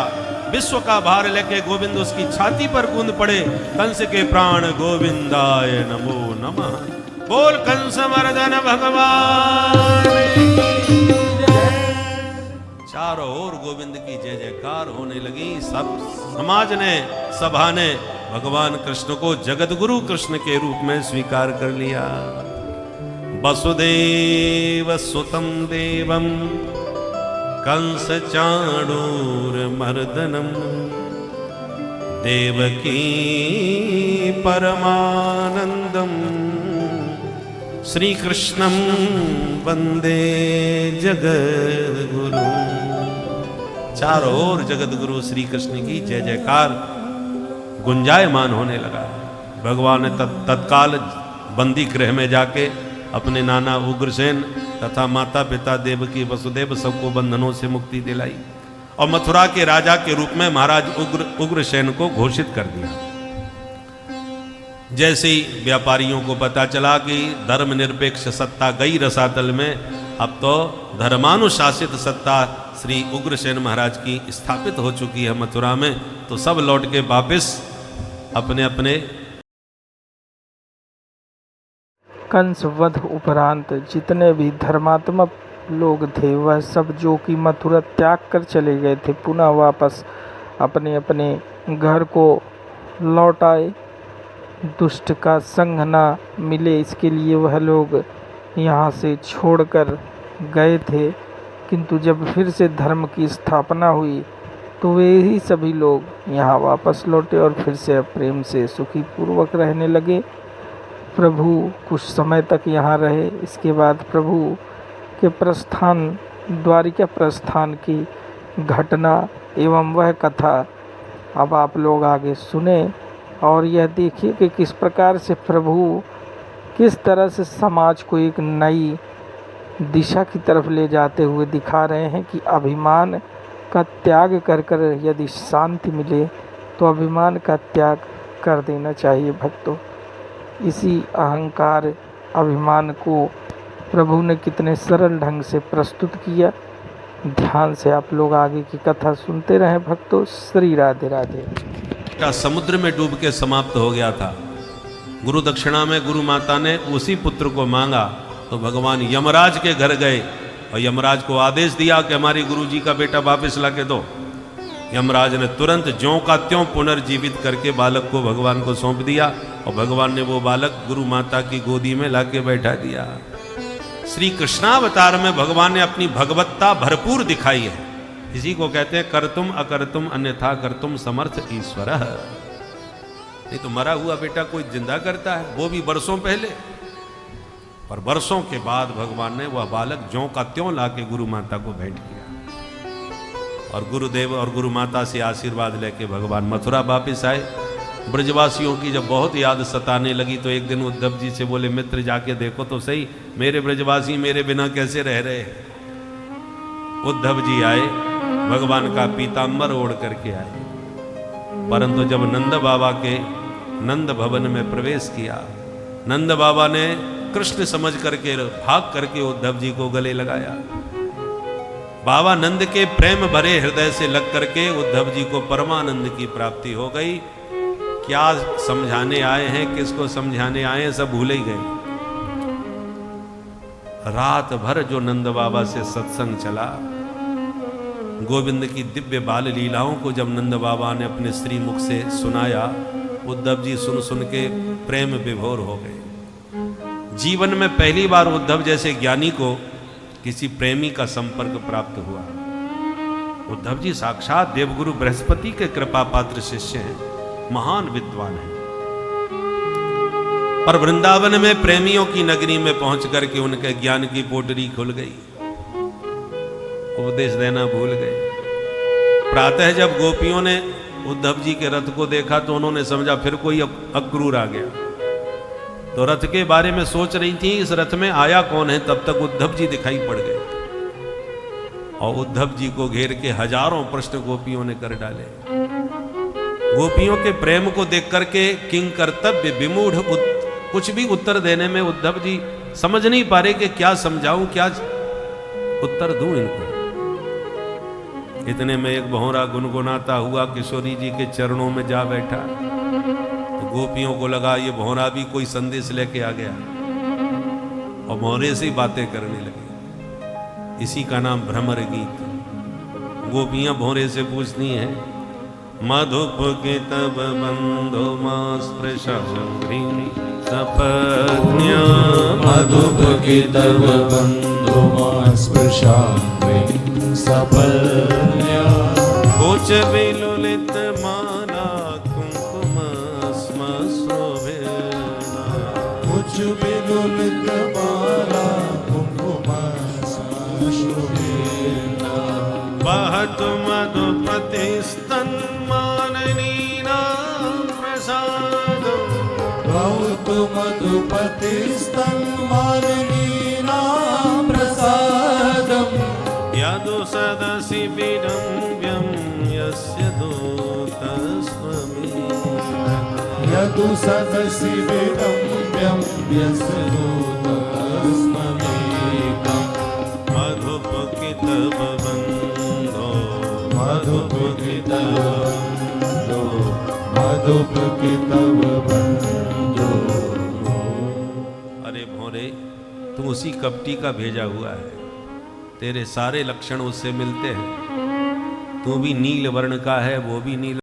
विश्व का भार लेके गोविंद उसकी छाती पर कूद पड़े। कंस के प्राण गोविंदाय नमो नमः। बोल कंस मर्दन भगवान की जय। चारों ओर गोविंद की जय जयकार होने लगी। सब समाज ने, सभा ने भगवान कृष्ण को जगत गुरु कृष्ण के रूप में स्वीकार कर लिया। वसुदेव सुतं देवं कंस चाणूर मर्दनम, देवकी परमानंदम, श्री कृष्णं वंदे जगद्गुरु। चारों ओर जगत गुरु श्री कृष्ण की जय जयकार गुंजायमान होने लगा। भगवान ने तत्काल बंदी गृह में जाके अपने नाना उग्रसेन तथा माता पिता देवकी वसुदेव सबको बंधनों से मुक्ति दिलाई और मथुरा के राजा के रूप में महाराज उग्रसेन को घोषित कर दिया। जैसे ही व्यापारियों को पता चला कि धर्मनिरपेक्ष सत्ता गई रसातल में, अब तो धर्मानुशासित सत्ता श्री उग्रसेन महाराज की स्थापित हो चुकी है मथुरा में, तो सब लौट के वापिस अपने अपने। कंस वध उपरांत जितने भी धर्मात्मक लोग थे वह सब जो कि मथुरा त्याग कर चले गए थे, पुनः वापस अपने अपने घर को लौट आए। दुष्ट का संग न मिले इसके लिए वह लोग यहाँ से छोड़कर गए थे, किंतु जब फिर से धर्म की स्थापना हुई तो वे ही सभी लोग यहाँ वापस लौटे और फिर से प्रेम से सुखी पूर्वक रहने लगे। प्रभु कुछ समय तक यहाँ रहे। इसके बाद प्रभु के प्रस्थान, द्वारिका प्रस्थान की घटना एवं वह कथा अब आप लोग आगे सुने और यह देखिए कि किस प्रकार से प्रभु किस तरह से समाज को एक नई दिशा की तरफ ले जाते हुए दिखा रहे हैं कि अभिमान का त्याग कर कर यदि शांति मिले तो अभिमान का त्याग कर देना चाहिए भक्तों। इसी अहंकार अभिमान को प्रभु ने कितने सरल ढंग से प्रस्तुत किया। ध्यान से आप लोग आगे की कथा सुनते रहें भक्तों। श्री राधे राधे। समुद्र में डूब के समाप्त हो गया था। गुरु दक्षिणा में गुरु माता ने उसी पुत्र को मांगा तो भगवान यमराज के घर गए और यमराज को आदेश दिया कि हमारी गुरु जी का बेटा वापस ला के दो। यमराज ने तुरंत ज्यों का त्यों पुनर्जीवित करके बालक को भगवान को सौंप दिया और भगवान ने वो बालक गुरु माता की गोदी में लाके बैठा दिया। श्री कृष्णावतार में भगवान ने अपनी भगवत्ता भरपूर दिखाई है। इसी को कहते हैं कर्तुम अकर्तुम अन्यथा कर्तुम समर्थ ईश्वर। नहीं तो मरा हुआ बेटा कोई जिंदा करता है, वो भी वर्षों पहले, पर वर्षों के बाद भगवान ने वह बालक ज्यों का त्यों लाके गुरु माता को भेंट किया और गुरुदेव और गुरु माता से आशीर्वाद लेके भगवान मथुरा वापिस आए। ब्रजवासियों की जब बहुत याद सताने लगी तो एक दिन उद्धव जी से बोले, मित्र जाके देखो तो सही मेरे ब्रजवासी मेरे बिना कैसे रह रहे हैं। उद्धव जी आए, भगवान का पीताम्बर ओढ़ करके आए, परंतु जब नंद बाबा के नंद भवन में प्रवेश किया। नंद बाबा ने कृष्ण समझ करके भाग करके उद्धव जी को गले लगाया। बाबा नंद के प्रेम भरे हृदय से लग करके उद्धव जी को परमानंद की प्राप्ति हो गई। क्या समझाने आए हैं, किसको समझाने आए हैं, सब भूल ही गए। रात भर जो नंद बाबा से सत्संग चला, गोविंद की दिव्य बाल लीलाओं को जब नंद बाबा ने अपने श्री मुख से सुनाया, उद्धव जी सुन सुन के प्रेम विभोर हो गए। जीवन में पहली बार उद्धव जैसे ज्ञानी को किसी प्रेमी का संपर्क प्राप्त हुआ। उद्धव जी साक्षात देवगुरु बृहस्पति के कृपा पात्र शिष्य हैं, महान विद्वान हैं। पर वृंदावन में प्रेमियों की नगरी में पहुंच करके उनके ज्ञान की पोटरी खुल गई, उपदेश देना भूल गए। प्रातः जब गोपियों ने उद्धव जी के रथ को देखा तो उन्होंने समझा फिर कोई अक्रूर आ गया, तो रथ के बारे में सोच रही थी इस रथ में आया कौन है। तब तक उद्धव जी दिखाई पड़ गए और उद्धव जी को घेर के हजारों प्रश्न गोपियों ने कर डाले। गोपियों के प्रेम को देख करके किंग कर्तव्य विमूढ़ कुछ भी उत्तर देने में उद्धव जी समझ नहीं पा रहे कि क्या समझाऊं, क्या उत्तर दूं इनको। इतने में एक भौरा गुनगुनाता हुआ किशोरी जी के चरणों में जा बैठा, तो गोपियों को लगा ये भौरा भी कोई संदेश लेके आ गया और भौरे से ही बातें करने लगी। इसी का नाम भ्रमर गीत। गोपियां भौरे से पूछती हैं, मधुप के तब बंधो सपज्ञा, मधुप के तब बंधो सपज्ञा, कोच विलुलित माला कुंकुम शोभिना, कुछ विलुलित माला कुंकुम शोभिना, बहत मधुपति स्तन माननीना प्रसाद, बहुत मधुपति स्तन माननीना प्रसादम, यदु सदसि विडम्ब्यं यस्य दूतस्त्वमेकः, यदु सदसि विडम्ब्यं यस्य दूतस्त्वमेकः, मधुप के तब बंधो, मधुप के तब बंधो, मधुप के तब बंधो। अरे भोरे, तू उसी कपटी का भेजा हुआ है, तेरे सारे लक्षण उससे मिलते हैं। तू भी नील वर्ण का है, वो भी नील